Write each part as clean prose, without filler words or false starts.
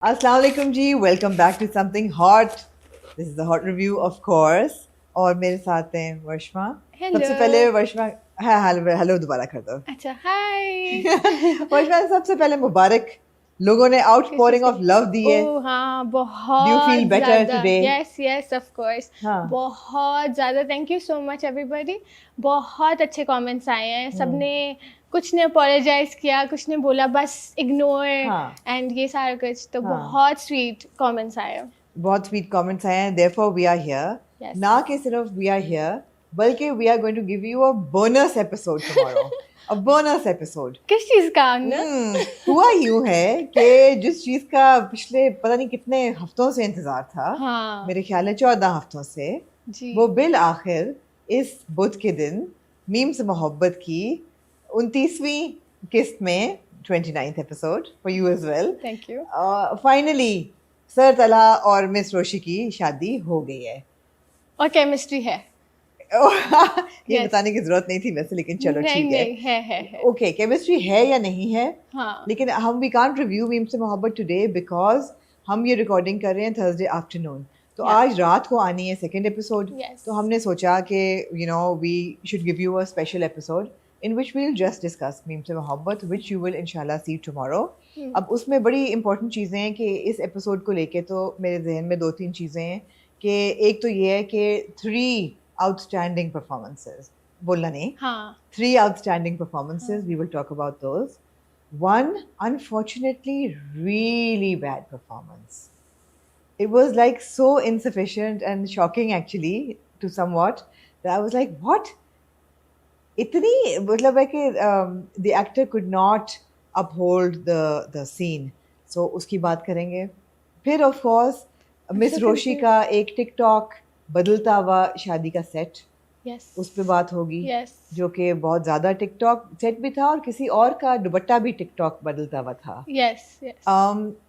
Assalamu alaikum ji, welcome back to something hot. This is the hot review of course. और मेरे साथ हैं वर्षमा. Hello. सबसे पहले वर्षमा हेलो दोबारा कर दो. अच्छा हाय. वर्षमा सबसे पहले मुबारक. लोगों ने outpouring of love दी है. ओह हाँ Do you feel बहुत better ज़्यादा. today? Yes of course. हाँ. बहुत ज़्यादा. Thank you so much everybody. बहुत अच्छे comments आए हैं. सबने कुछ ने apologize किया, कुछ ने बोला बस ignore हाँ. and ये सारा कुछ. तो हाँ. बहुत sweet comments आए हैं. बहुत sweet comments आए हैं. Therefore we are here. Yes. ना कि सिर्फ we are here, बल्कि we are going to give you a bonus episode tomorrow. A bonus episode. किस चीज़ का अंगना? हुआ यूं है कि जिस चीज का पिछले पता नहीं कितने हफ्तों से इंतजार था. हाँ. मेरे ख्याल है 14 हफ्तों से. जी. वो बिल आखिर इस बुध के दिन मीम से मोहब्बत की 29वीं किस्त में 29th episode for you as well. Thank you. Finally sir तला और मिस रोशी की शादी हो गई है. और chemistry है. ये Yes. बताने की जरूरत नहीं थी वैसे, लेकिन चलो नहीं ठीक है. नहीं है. ओके, केमिस्ट्री है या नहीं है, हाँ. लेकिन हम वी कांट रिव्यू मीम से मोहब्बत टुडे बिकॉज हम ये रिकॉर्डिंग कर रहे हैं थर्सडे आफ्टरनून. तो Yeah. आज रात को आनी है सेकंड एपिसोड. Yes. तो हमने सोचा कि you know we should give you a special episode in which we will just discuss meme से मोहब्बत विच यू विल इंशाल्लाह सी टुमारो. अब उसमें बड़ी इंपॉर्टेंट चीज़ें हैं कि इस एपिसोड को लेके तो मेरे जहन में 2-3 चीज़ें हैं कि एक तो ये है कि 3 outstanding performances. बोलना नहीं. हाँ. 3 outstanding performances. We will talk about those. One, unfortunately, really bad performance. It was like so insufficient and shocking actually to somewhat that I was like, what? इतनी मतलब है कि the actor could not uphold the scene. So उसकी बात करेंगे. फिर of course miss so Roshi confused. का एक टिकटॉक बदलता हुआ शादी का सेट, Yes. उस पे बात होगी. Yes. जो कि बहुत ज़्यादा टिकटॉक सेट भी था और किसी और का दुपट्टा भी टिकटॉक बदलता हुआ था. Yes.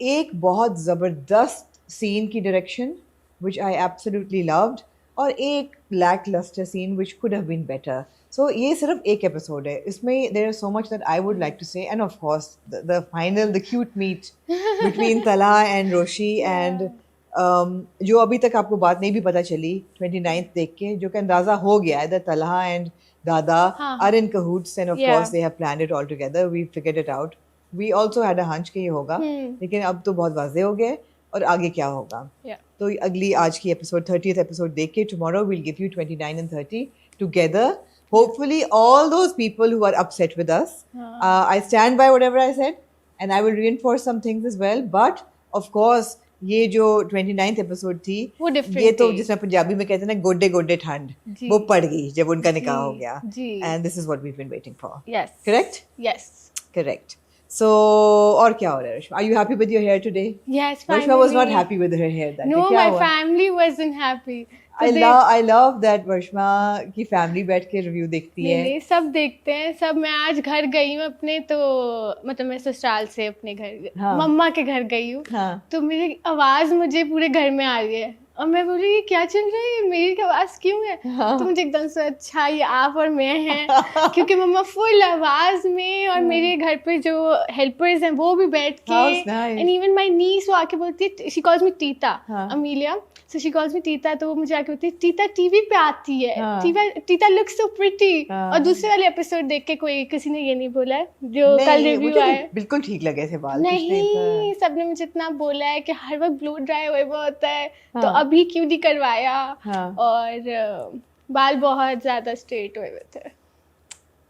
एक बहुत ज़बरदस्त सीन की direction which I absolutely loved और एक lacklustre scene which could have been better. So ये सिर्फ एक एपिसोड है. इसमें there is so much that I would like to say, and of course the final the cute meet between Tala and Roshi and जो अभी तक आपको बात नहीं भी पता चली 29th देख के, जो कि अंदाजा हो गया है दैट तलहा एंड दादा हाँ. are in cahoots and of Yeah. course they have planned it all together. We figured it out. We also had a hunch कि ये होगा, लेकिन अब तो बहुत वाज़ेह हो गया और आगे क्या होगा. Yeah. तो अगली आज की एपिसोड 30th एपिसोड देख के tomorrow we'll give you 29 and 30 together. Hopefully all those people who are upset with us, I stand by whatever I said and I will reinforce some things as well. But of course ये जो 29th episode थी वो different ये तो थी. जिसमें पंजाबी में कहते हैं ना गोडे गोडे ठंड, जी. वो पड़ गई जब उनका निकाह हो जी, गया. जी. And this is what we have been waiting for. Yes. Correct? Yes. Correct. So और क्या हो रहा है Rashma? Are you happy with your hair today? Yes. Rashma was not finally. happy with her hair that No, day. क्या my हुआ? family wasn't happy. तो I love that Rashma की family बैठ के रिव्यू देखती नहीं है. नहीं सब देखते हैं सब. मैं आज घर गई हूँ अपने, तो मतलब मैं ससुराल से अपने घर हाँ. मम्मा के घर गई हूँ. हाँ. तो मेरी आवाज मुझे पूरे घर में आ रही है और मैं बोल रही ये क्या चल रहा है, मेरी आवाज क्यों है. हाँ. तो मुझे एकदम से अच्छा ये आप और मैं हैं क्योंकि मम्मा फुल आवाज में और मेरे घर पे जो हेल्पर्स हैं वो भी बैठ के. How nice. And even my niece वो आके बोलती है, शी कॉल्स मी टीता, हाँ. Amelia. So she calls me Tita. तो वो मुझे आके बोलती है टीता टीवी पे आती है. हाँ. टीता लुक्स सो प्रिटी. हाँ. और दूसरे वाले एपिसोड देख के कोई किसी ने ये नहीं बोला है जो नहीं, कल रिव्यू मुझे तो आया. बिल्कुल ठीक लगे थे बाल. नहीं सबने मुझे इतना बोला है कि हर वक्त ब्लो ड्राई हुआ होता है. हाँ. तो अभी क्यों नहीं करवाया. हाँ. और बाल बहुत ज्यादा स्ट्रेट हुए थे.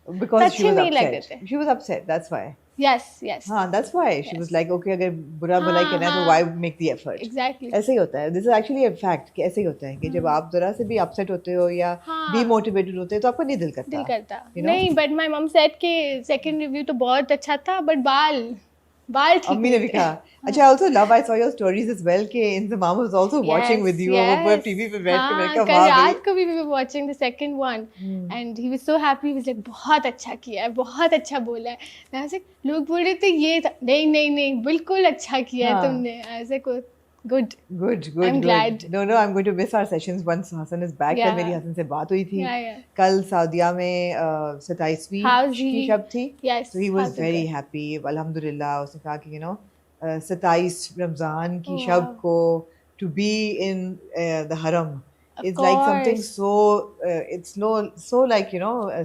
Because अच्छे she was नहीं लग रहे upset. थे. She was upset. That's why. Yes हाँ, that's why she was like, okay, अगर बुरा भलाई हाँ, करना है तो हाँ. why make the effort? Exactly. ऐसे ही होता है. This is actually a fact कि ऐसे ही होता है कि जब आप जरा से भी अपसेट होते हो या हाँ. डीमोटिवेटेड होते हो तो आपको नहीं दिल करता. दिल करता. You know? नहीं बट माय मम सेड कि सेकंड रिव्यू तो बहुत अच्छा था बट बाल ठीक अम्मी ने भी नहीं थे. कहा. अच्छा, I also love, I saw your stories as well कि Inzamam was also watching with you yes. वो टीवी पे बैठ के. मैंने हाँ, कहा कल वाह रात भाई. को भी we were watching the second one and he was so happy. He was like बहुत अच्छा किया है, बहुत अच्छा बोला है. मैं ऐसे लोग बोल रहे थे ये था. नहीं बिल्कुल अच्छा किया है हाँ. तुमने. ऐसे को good. Good. I'm glad. No, I'm going to miss our sessions once Hassan is back. Yeah. कल मेरी हसन से बात हुई थी. Yeah. कल सऊदीया में 27वीं How's की he? शब थी. Yes. So he was how's it very going? happy. Alhamdulillah. उसने कहा कि you know 27 रमज़ान की Oh, शब wow. को to be in the haram Of is like something course. so it's so like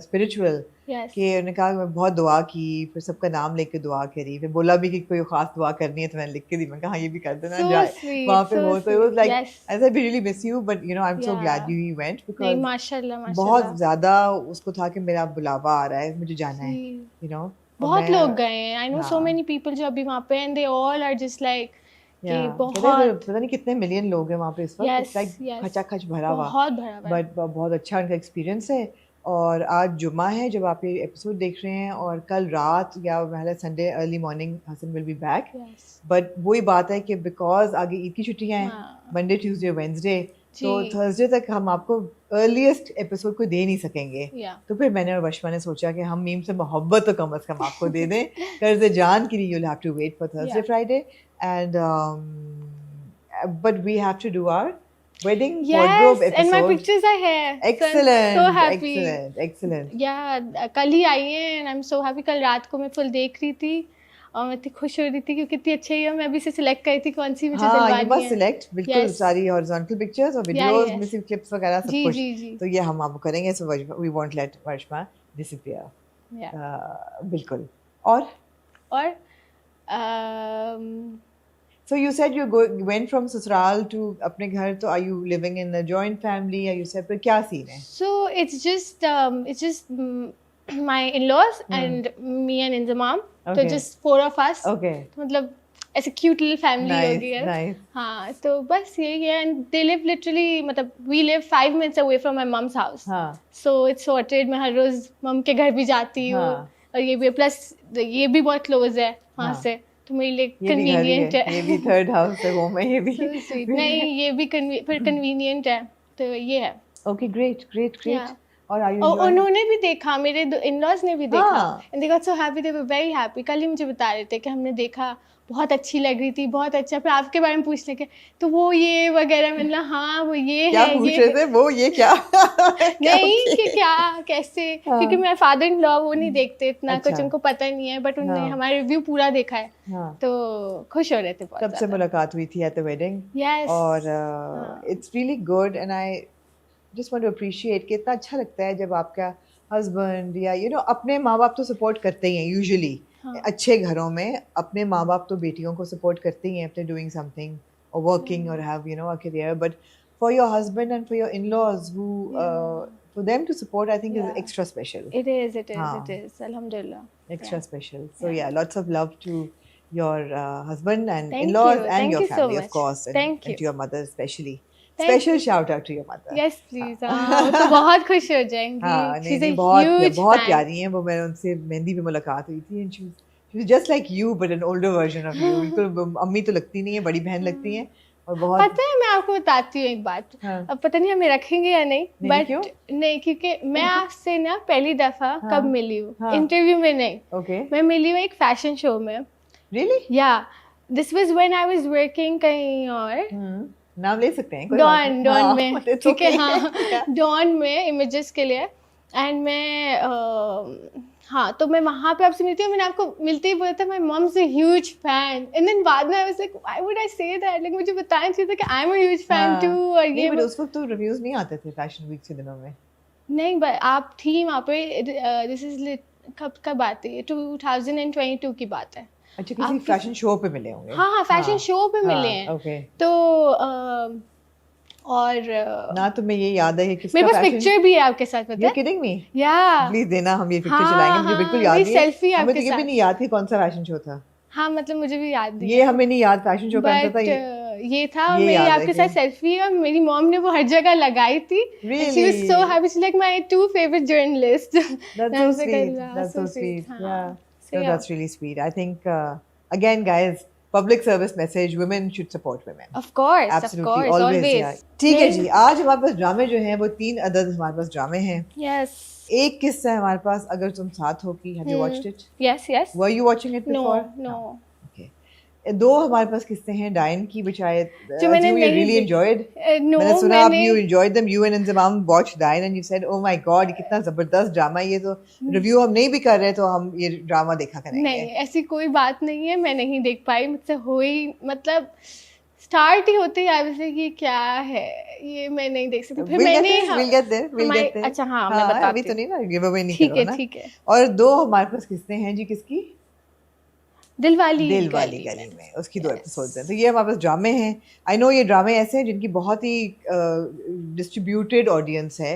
spiritual Yes. कि उन्होंने कहा कि मैं बहुत दुआ की, फिर सबका नाम लेके दुआ करी, फिर बोला भी कि कोई खास दुआ करनी है तो मैंने लिख के दी, मैंने कहा हाँ ये भी कर देना So जाए sweet, वहाँ पे so हो, तो it was sweet. like Yes. I said we really miss you but I'm so glad Yeah. you went नहीं because माशाल्लाह बहुत माशाल्लाह. ज़्यादा उसको था कि मेरा बुलावा आ रहा है, मुझे जाना है, See. you know और बहुत मैं लोग गए हैं. I know so हाँ many people जो अभी वहाँ पे and they all are just like कि कहते हैं बहुत पता नहीं कितने मिलियन लोग हैं वहाँ पे इस वक्त, yes इट्स लाइक yes खचाखच भरा हुआ, बहुत भरा हुआ है. बट बहुत अच्छा उनका एक्सपीरियंस है। और आज जुमा है जब आप ये एपिसोड देख रहे हैं, और कल रात या पहले Sunday early morning Hasan will be back, Yes. But वही बात है कि बिकॉज आगे ईद की छुट्टियां हैं, हाँ. मंडे ट्यूसडे वेंसडे, तो जी. थर्सडे तक हम आपको अर्लीस्ट एपिसोड को दे नहीं सकेंगे। Yeah. तो फिर मैंने और वर्षमा ने सोचा कि हम मीम से मोहब्बत तो कम से कम आपको दे दें, कर्ज जान के लिए you'll have to wait for Thursday Yeah. Friday and but we have to do our wedding Yes, wardrobe episode. and my pictures are here. So I'm Excellent, so happy. excellent, excellent. Yeah, कल ही आई है and I'm so happy. कल रात को मैं full देख रही थी और मैं इतनी खुश हो रही थी क्योंकि कितनी अच्छी है. मैं अभी से सिलेक्ट करी थी कौन सी मुझे हाँ, you दिलवानी must है. select बिल्कुल Yes. सारी horizontal pictures और Yeah, videos, yes. missing clips वगैरह सब जी कुछ, जी जी. तो ये हम आपको करेंगे, so we won't let वर्षमा disappear. Yeah. बिल्कुल। और और um, so you said you went from ससुराल to अपने घर, तो are you living in a joint family, are you separate, क्या scene है? so it's just my in-laws and me and Inzamam. So Okay. just 4 of us. Okay. तो मतलब ऐसे cute little family Nice, होगी है. nice. हाँ तो बस यही है. एंड दे लिव लिटरली मतलब we live 5 minutes away from my mom's house. हाँ सो इट्स सॉर्टेड. मैं हर रोज मम के घर भी जाती हूँ. हाँ. और ये भी प्लस ये भी बहुत क्लोज है वहाँ हाँ. से, तो मेरे लिए ये भी घर ही कन्वीनियंट है, है. ये भी थर्ड हाउस है, होम है ये भी। So sweet. नहीं ये भी फिर कन्वीनियंट है, तो ये है. Okay, great, great, great. Yeah. और are you और enjoying? उन्होंने भी देखा, मेरे इन-लॉज ने भी देखा. हाँ. And they got so happy, they were very happy. कल ही मुझे बता रहे थे कि हमने देखा, बहुत अच्छी लग रही थी, बहुत अच्छा. फिर आपके बारे में पूछने के तो वो ये वगैरह, मतलब हाँ वो ये क्या है पूछ ये रहे थे वो, ये क्या? नहीं कि क्या कैसे, हाँ. क्योंकि मेरे फादर इन लॉ वो नहीं देखते इतना, अच्छा. कुछ उनको पता नहीं है, बट उन्होंने हाँ. हमारा रिव्यू पूरा देखा है, हाँ. तो खुश हो रहे थे बहुत सबसे ज़्यादा. मुलाकात हुई थी at the wedding, Yes. और हाँ. it's really good and I just want to appreciate कि इतना अच्छा लगता है जब आपका हस्बैंड या अपने माँ बाप तो सपोर्ट करते ही हैं यूजुअली. हाँ. अच्छे घरों में अपने माँ बाप तो बेटियों को सपोर्ट करते ही हैं अपने डूइंग समथिंग और वर्किंग और have a career, but for your husband and for your in-laws who for them to support I think is Yeah. extra special. It is हाँ. it is Alhamdulillah. Extra Yeah. special. So Yeah. yeah, lots of love to your husband and Thank in-laws you. and Thank your you so family, of much. course, and, Thank and you. to your mother especially. Thank Special shout out to your mother. Yes please. हाँ वो तो बहुत खुश हो जाएंगी. हाँ नहीं She's नहीं a बहुत huge बहुत fan. प्यारी हैं वो. मैं उनसे मेहंदी पे मुलाकात हुई थी and she was just like you but an older version of you. बिल्कुल अम्मी तो लगती नहीं है, बड़ी बहन लगती हैं और बहुत. पता है मैं आपको बताती हूँ एक बात. हाँ. अब पता नहीं हमें रखेंगे या नहीं, नहीं, बट क्यों? नहीं क्योंकि मैं आपसे ना पहली दफा हाँ. कब मिली हूँ, हाँ. इंटरव्यू में नहीं. Okay. मैं मिली हूँ एक फैशन शो में. Really? या this was when I was working कहीं और. नाम ले सकते हैं कोई बात नहीं. डॉन हाँ, में, it's ठीक है. okay. हाँ डॉन में इमेजेस के लिए. एंड मैं हाँ तो मैं वहाँ पे आपसे मिलती हूँ. मैंने आपको मिलते ही बोला था my mom is a huge fan. And then बाद में I was like why would I say that, like मुझे बताना चाहिए था कि I am a huge fan too. और नहीं ये but उस वक्त तो रिव्यूज नहीं आते थे फैशन वीक के दिनों में. नहीं बट आप थी वहाँ पे. दिस इज कब बात है, 2022 की बात है. अच्छा किसी फैशन शो पे मिले होंगे. हाँ हाँ फैशन शो पे मिले हैं. ओके. तो और ना तुम्हें ये याद है कि किसका मेरे पास फैशन. पिक्चर भी है आपके साथ, पता यू है. Kidding me? या प्लीज देना, हम ये पिक्चर हाँ, चलाएंगे. मुझे हाँ, बिल्कुल याद मेरी नहीं है. selfie हमें तो आपके ये भी साथ. नहीं याद थी कौन सा फैशन शो था. हाँ मतलब मुझे भी याद नहीं ये हमें नहीं याद फैशन शो कौन सा था. ये था. ये मेरी याद है आपके कि- साथ सेल्फी और मेरी मॉम ने वो हर जगह लगाई थी. Really? She was so happy. She's like my 2 favorite journalists. That's so sweet. That's so sweet. हाँ. Yeah. So, So yeah. that's really sweet. I think again guys, public service message, women should support women. Of course, Absolutely, of course, always. Yeah. ठीक है जी, आज हमारे पास ड्रामे जो हैं वो 3 अदद हमारे पास ड्रामे हैं. Yes. एक किस्सा है हमारे पास अगर तुम साथ हो की. Have you watched it? Yes, yes. Were you watching it No, before? no. Okay. दो हमारे पास किस्से हैं डायन की which I जो मैंने assume you नहीं really देखी। enjoyed. नो मैंने सुना आप मैंने you enjoyed them. You and Inzamam watched Dayan and you said, oh my God, ये कितना जबरदस्त ड्रामा है ये तो रिव्यू हम नहीं भी कर रहे तो हम ये ड्रामा देखा करेंगे. नहीं, ऐसी कोई बात नहीं है, मैं नहीं देख पाई, मुझसे हो ही मतलब स्टार्ट ही होते ही आई वाज लाइक ये क्या है, ये मैं नहीं देख सकती। फिर मैंने we'll get there. अच्छा हाँ, मैं हाँ, बताती अभी तो नहीं ना गिव अवे नहीं ठीक करो है ना. ठीक है। और दो हमारे पास किस्से हैं जी किसकी दिल वाली गली में उसकी दो एपिसोड्स हैं. तो ये हमारे पास ड्रामे हैं. आई नो ये ड्रामे ऐसे हैं जिनकी बहुत ही डिस्ट्रीब्यूटेड ऑडियंस है.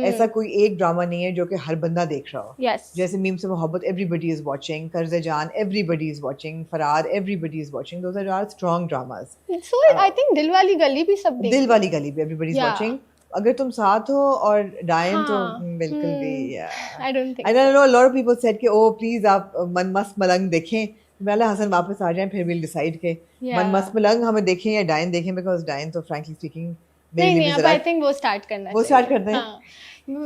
ऐसा कोई एक ड्रामा नहीं है जो कि हर बंदा देख रहा हो. यस जैसे मीम से मोहब्बत एवरीबडी इज वाचिंग, कर्ज़े जान everybody is watching, Faraar everybody is watching. Those are strong dramas. So I think दिल वाली गली भी सब देख दिल वाली गली भी एवरीबडी इज वाचिंग. अगर तुम साथ हो और डायन तो बिल्कुल भी आई don't think I don't no. Lot of people said कि ओ प्लीज आप मन मस्त मलंग देखें. वाला हसन वापस आ जाएं फिर विल डिसाइड के मन मस्त मलंग हमें देखें या डायन देखें बिकॉज डायन तो फ्रैंकली स्पीकिंग नहीं अब आई थिंक वो स्टार्ट करना वो स्टार्ट करते हैं. हाँ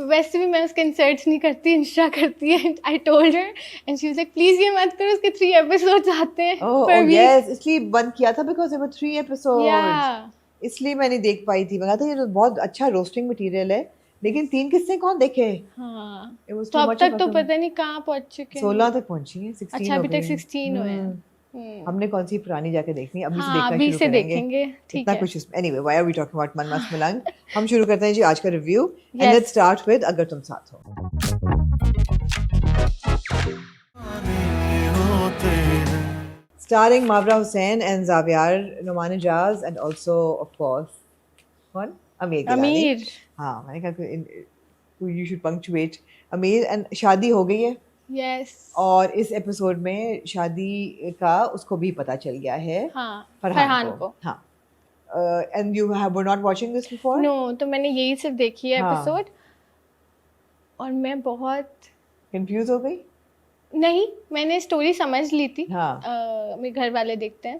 वैसे भी मैं उसके इंसर्ट्स नहीं करती, इंस्टा करती है. I told her and she was like please ये मत करो, उसके 3 एपिसोड्स आते हैं पर वीक. यस इसलिए बंद किया था बिकॉज देयर वर 3 एपिसोड्स. इसलिए मैंने देख पाई थी. मैं कहा था ये तो बहुत अच्छा रोस्टिंग मटेरियल है लेकिन 3 किस्से कौन देखे. हाँ It was तो too अब much तक of तो a- पता नहीं कहाँ पहुंच चुके हैं. 16 तक पहुंची है. 16 अच्छा हो अभी तक गई. 16 हुए हैं. हमने कौन सी पुरानी जाके देखनी है. अभी से हाँ देखना अभी शुरू से करेंगे. देखेंगे ठीक इतना है. कुछ anyway why are we talking about मन मस्त मलंग. हम शुरू करते हैं जी आज का review and Yes. Let's start with अगर तुम साथ हो. Starring Mavra Hussain and Zaviar Noman Ijaz and also of course कौन अमीर गिलानी. अमीर हाँ मैंने कहा you should punctuate अमीर. एंड शादी हो गई है यस और इस एपिसोड में शादी का उसको भी पता चल गया है. हाँ फरहान को. हाँ and you were not watching this before. No तो मैंने यही सिर्फ देखी है हाँ. एपिसोड और मैं बहुत कंफ्यूज हो गई. नहीं मैंने स्टोरी समझ ली थी. हाँ. मेरे घर वाले देखते हैं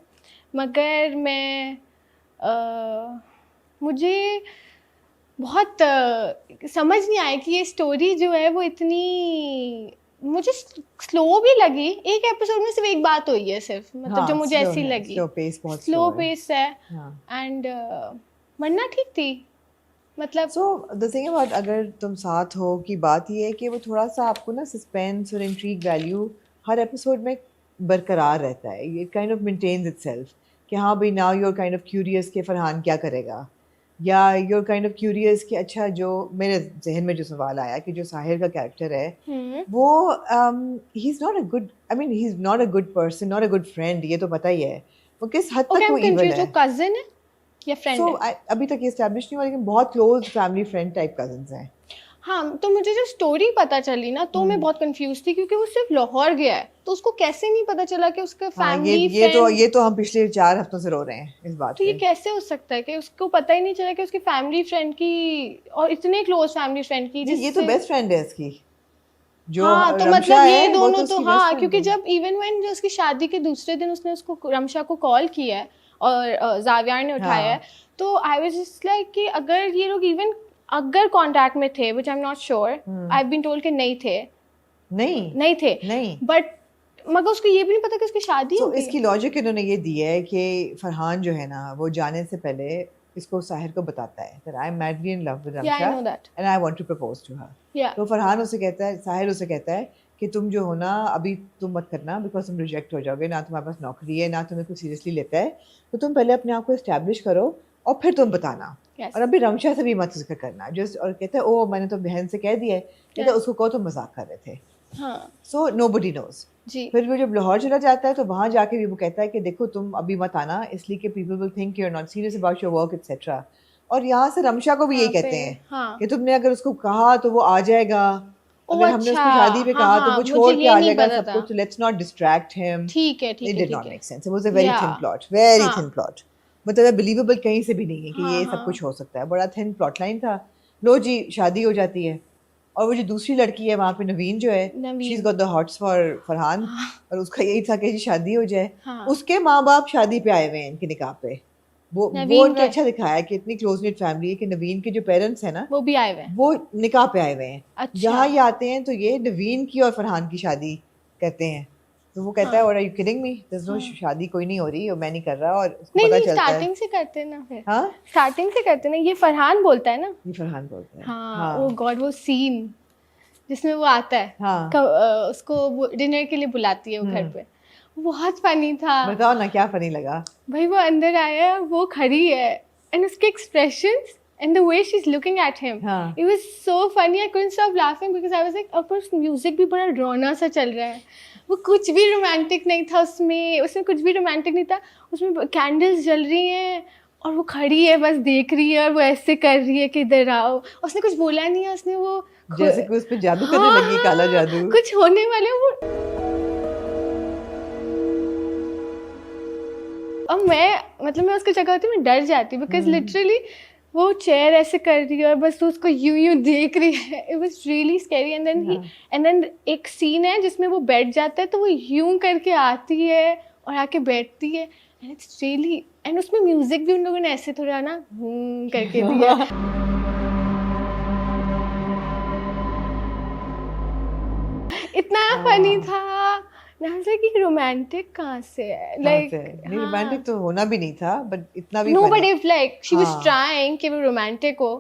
मगर मैं मुझे बहुत समझ नहीं आया कि ये स्टोरी जो है वो इतनी मुझे स्लो भी लगी. एक एपिसोड में सिर्फ एक बात हुई है सिर्फ मतलब हाँ, जो मुझे slow ऐसी है, लगी. slow pace बहुत स्लो slow है. पेस है हाँ. एंड वरना ठीक थी मतलब. सो द थिंग अबाउट अगर तुम साथ हो की बात ये है कि वो थोड़ा सा आपको ना सस्पेंस और इंट्रीग वैल्यू हर एपिसोड में बरकरार रहता है. ये काइंड ऑफ मेंटेन्स इटसेल्फ कि हाँ भाई now you are kind of curious कि फरहान क्या करेगा या you are kind of curious कि अच्छा जो मेरे जहन में जो सवाल आया कि जो साहिर का कैरेक्टर है वो he is not a good I mean he is not a good person not a good friend. ये तो पता ही है वो किस हद तक वो इवल है. जो कजिन है या फ्रेंड So, है. अभी तक ये एस्टैब्लिश नहीं हुआ लेकिन बहुत close family friend type cousins हैं. हाँ तो मुझे जब स्टोरी पता चली ना तो मैं बहुत कंफ्यूज थी क्योंकि वो सिर्फ लाहौर गया है तो उसको कैसे नहीं पता चला कि उसका हाँ, फैमिली ये तो हम पिछले 4 हफ्तों से रो रहे हैं इस बात तो ये पे. कैसे हो सकता है कि उसको पता ही नहीं चला कि उसकी फैमिली फ्रेंड की और इतने क्लोज फैमिली फ्रेंड की ये तो बेस्ट फ्रेंड है इसकी जो हाँ तो रमशा मतलब ये है, वो दोनों उसकी तो best हाँ friend क्योंकि है. जब इवन व्हेन जो उसकी शादी के दूसरे दिन उसने उसको रमशा को कॉल किया है और जावियार ने उठाया है तो आई वाज जस्ट लाइक कि अगर ये लोग इवन अगर कांटेक्ट में थे which I am not sure I have been told कि नहीं थे नहीं बट मगर उसको ये भी नहीं पता कि उसकी शादी तो हो गई. इसकी लॉजिक इन्होंने ये दी है कि फरहान जो है ना वो जाने से पहले इसको साहिर को बताता है that I am madly in love with Yeah, I Ramsha know that. and I want to propose to her. Yeah. तो फरहान उसे कहता है साहिर उसे कहता है कि तुम जो हो ना अभी तुम मत करना बिकॉज तुम रिजेक्ट हो जाओगे ना तुम्हारे पास नौकरी है ना तुम्हें कुछ सीरियसली लेता है तो तुम पहले अपने आप को इस्टेब्लिश करो और फिर तुम बताना. Yes. और अभी रमशा से भी मत जिक्र करना जस्ट. और कहता है ओ मैंने तो बहन से कह दिया है. कहता है उसको कहो तुम मजाक कर रहे थे. हाँ सो नोबडी नोज. जी फिर वो जब लाहौर चला जाता है तो वहाँ जाके भी वो कहता है कि देखो तुम अभी मत आना इसलिए कि people will think you are not serious about your work etcetera. और यहाँ से रमशा को भी यही वहाँ कहते पे, हैं हाँ. कि तुमने अगर उसको कहा तो वो आ जाएगा. ओ, अगर हमने उसको अच्छा, शादी पे कहा तो हाँ, वो मुझे छोड़ के ये आ नहीं जाएगा पता सब था. कुछ. Let's not distract him. ठीक है It ठीक है did ठीक not है. make sense. It was a very Yeah. thin plot. Very हाँ. thin plot. मतलब बिलीवेबल कहीं से भी नहीं है कि हाँ, ये हाँ. सब कुछ हो सकता है. बड़ा थिन प्लॉट लाइन था. लो जी शादी हो जाती है और वो जो दूसरी लड़की है वहाँ पे नवीन जो है Naveen. She is got the hots for Farhan. और उसका यही था कि जी शादी हो जाए. हाँ. उसके माँ बाप शादी पे आए हुए हैं इनके निकाह पे. वो नवीन उन्होंने के? अच्छा दिखाया कि इतनी क्लोज निट फैमिली है कि नवीन के जो पेरेंट्स हैं ना वो भी आए हुए हैं. वो निकाह पे आए हुए हैं. अच्छा. जहाँ ये आते हैं तो ये नवीन की और फरहान की शादी करते हैं. तो वो कहता है हाँ। और are you kidding me, there is no शादी कोई नहीं हो रही और मैं नहीं कर रहा, और उसको नहीं पता नहीं, चलता है। स्टार्टिंग से करते हैं ना फिर। हाँ, स्टार्टिंग से करते हैं ना, ये फरहान बोलता है ना। ये फरहान बोलता है। हाँ, हाँ वो गॉड, वो सीन जिसमें वो आता है, हाँ। उसको डिनर के लिए बुलाती है वो घर पे, वो बहुत फनी था। बताओ ना क्या फनी लगा। भाई वो अंदर आया, वो खड़ी है, एंड उसके expressions and the way she is looking at him, हाँ it was so funny, I couldn't stop laughing because I was like, of course music भी बड़ा ड्रोना सा चल रहा है, वो कुछ भी रोमांटिक नहीं था उसमें, उसमें कुछ भी रोमांटिक नहीं था, उसमें कैंडल्स जल रही हैं और वो खड़ी है बस देख रही है और वो ऐसे कर रही है कि इधर आओ, उसने कुछ बोला नहीं है, उसने वो जैसे कि उस पे जादू करने हाँ, लगी, काला जादू। कुछ होने वाले वो। और मैं मतलब मैं उसकी जगह होती मैं डर जाती, बिकॉज लिटरली वो चेयर ऐसे कर रही है और बस वो उसको यूं यूं देख रही है, it was really scary. And then एक सीन है जिसमें वो बैठ जाता है तो वो यूं करके आती है और आके बैठती है, एंड इट्स रियली, एंड उसमें म्यूजिक भी उन लोगों ने ऐसे थोड़ा ना करके दिया। इतना फनी था, कि रोमांटिक कहाँ से है, कहाँ से? लाइक नहीं, हाँ, रोमांटिक तो होना भी नहीं था, बट इतना भी no funny. But if like she was हाँ। ट्राइंग कि वो रोमांटिक हो,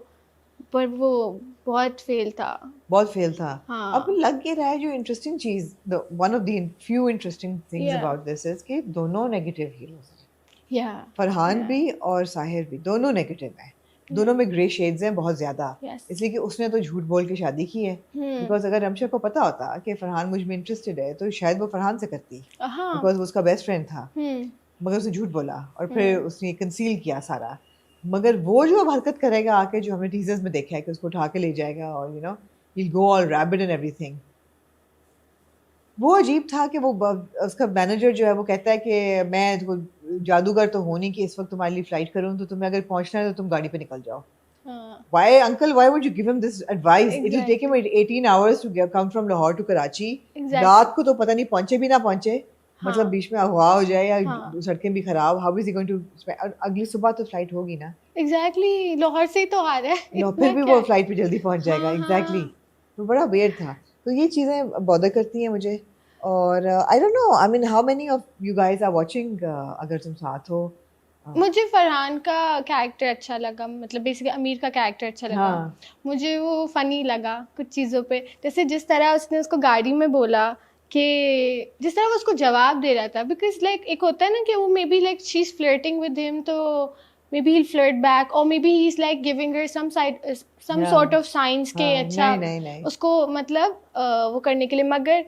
पर वो बहुत फेल था। बहुत फेल था। हाँ। अब लग ये रहा है जो इंटरेस्टिंग चीज, one of the few interesting things Yeah. About this is कि दोनों नेगेटिव हीरोज हैं, या फरहान भी और साहिर भी, दोनों नेगेटिव हैं। दोनों में ग्रे शेड्स हैं बहुत ज्यादा, Yes. इसलिए कि उसने तो झूठ बोल के शादी की है। बिकॉज अगर रमशा को पता होता कि फरहान मुझ में इंटरेस्टेड है तो शायद वो फरहान से करती, हाँ। बिकॉज वो उसका बेस्ट फ्रेंड था। हम्म। मगर उसने झूठ बोला और फिर उसने कंसील किया सारा। मगर वो जो अब हरकत करेगा आके, जो हमने टीजर्स में देखा है कि उसको उठा के ले जाएगा और he'll go all rabid and everything, वो अजीब था कि वो उसका मैनेजर जो है वो कहता है कि मैं जादूगर तो हो नहीं कि इस वक्त तुम्हारे लिए फ्लाइट करूं, तो तुम्हें अगर पहुंचना है तो तुम गाड़ी पे निकल जाओ। हाँ, Why, uncle, why would you give him this advice? It will take him 18 hours to come from Lahore to Karachi. Exactly. रात को तो पता नहीं पहुंचे भी ना पहुंचे, मतलब हाँ, बीच में अगवा हो जाए या हाँ। सड़कें भी खराब। How is he going to और अगली सुबह तो फ्लाइट होगी ना, एग्जैक्टली, लाहौर से ही तो आ रहा है, लो इतना फिर भी क्या वो है? फ्लाइट पे जल्दी पहुंच जाएगा। हाँ, एग्जैक्टली हाँ। तो बड़ा weird था। तो ये चीज़ें बॉदर करती हैं मुझे। और I don't know, I mean how many of you guys are watching, अगर तुम साथ हो। मुझे फरहान का कैरेक्टर अच्छा लगा, मतलब बेसिकली अमीर का कैरेक्टर अच्छा लगा। हाँ। मुझे वो फनी लगा कुछ चीज़ों पे, जैसे जिस तरह उसने उसको गाड़ी में बोला कि जिस तरह वो उसको जवाब दे रहा था, बिकॉज लाइक एक होता है ना कि वो maybe like she is flirting with him, तो maybe he flirt back, और maybe he is like giving her some Yeah. Sort of science के हाँ, अच्छा नहीं। उसको मतलब वो करने के लिए, मगर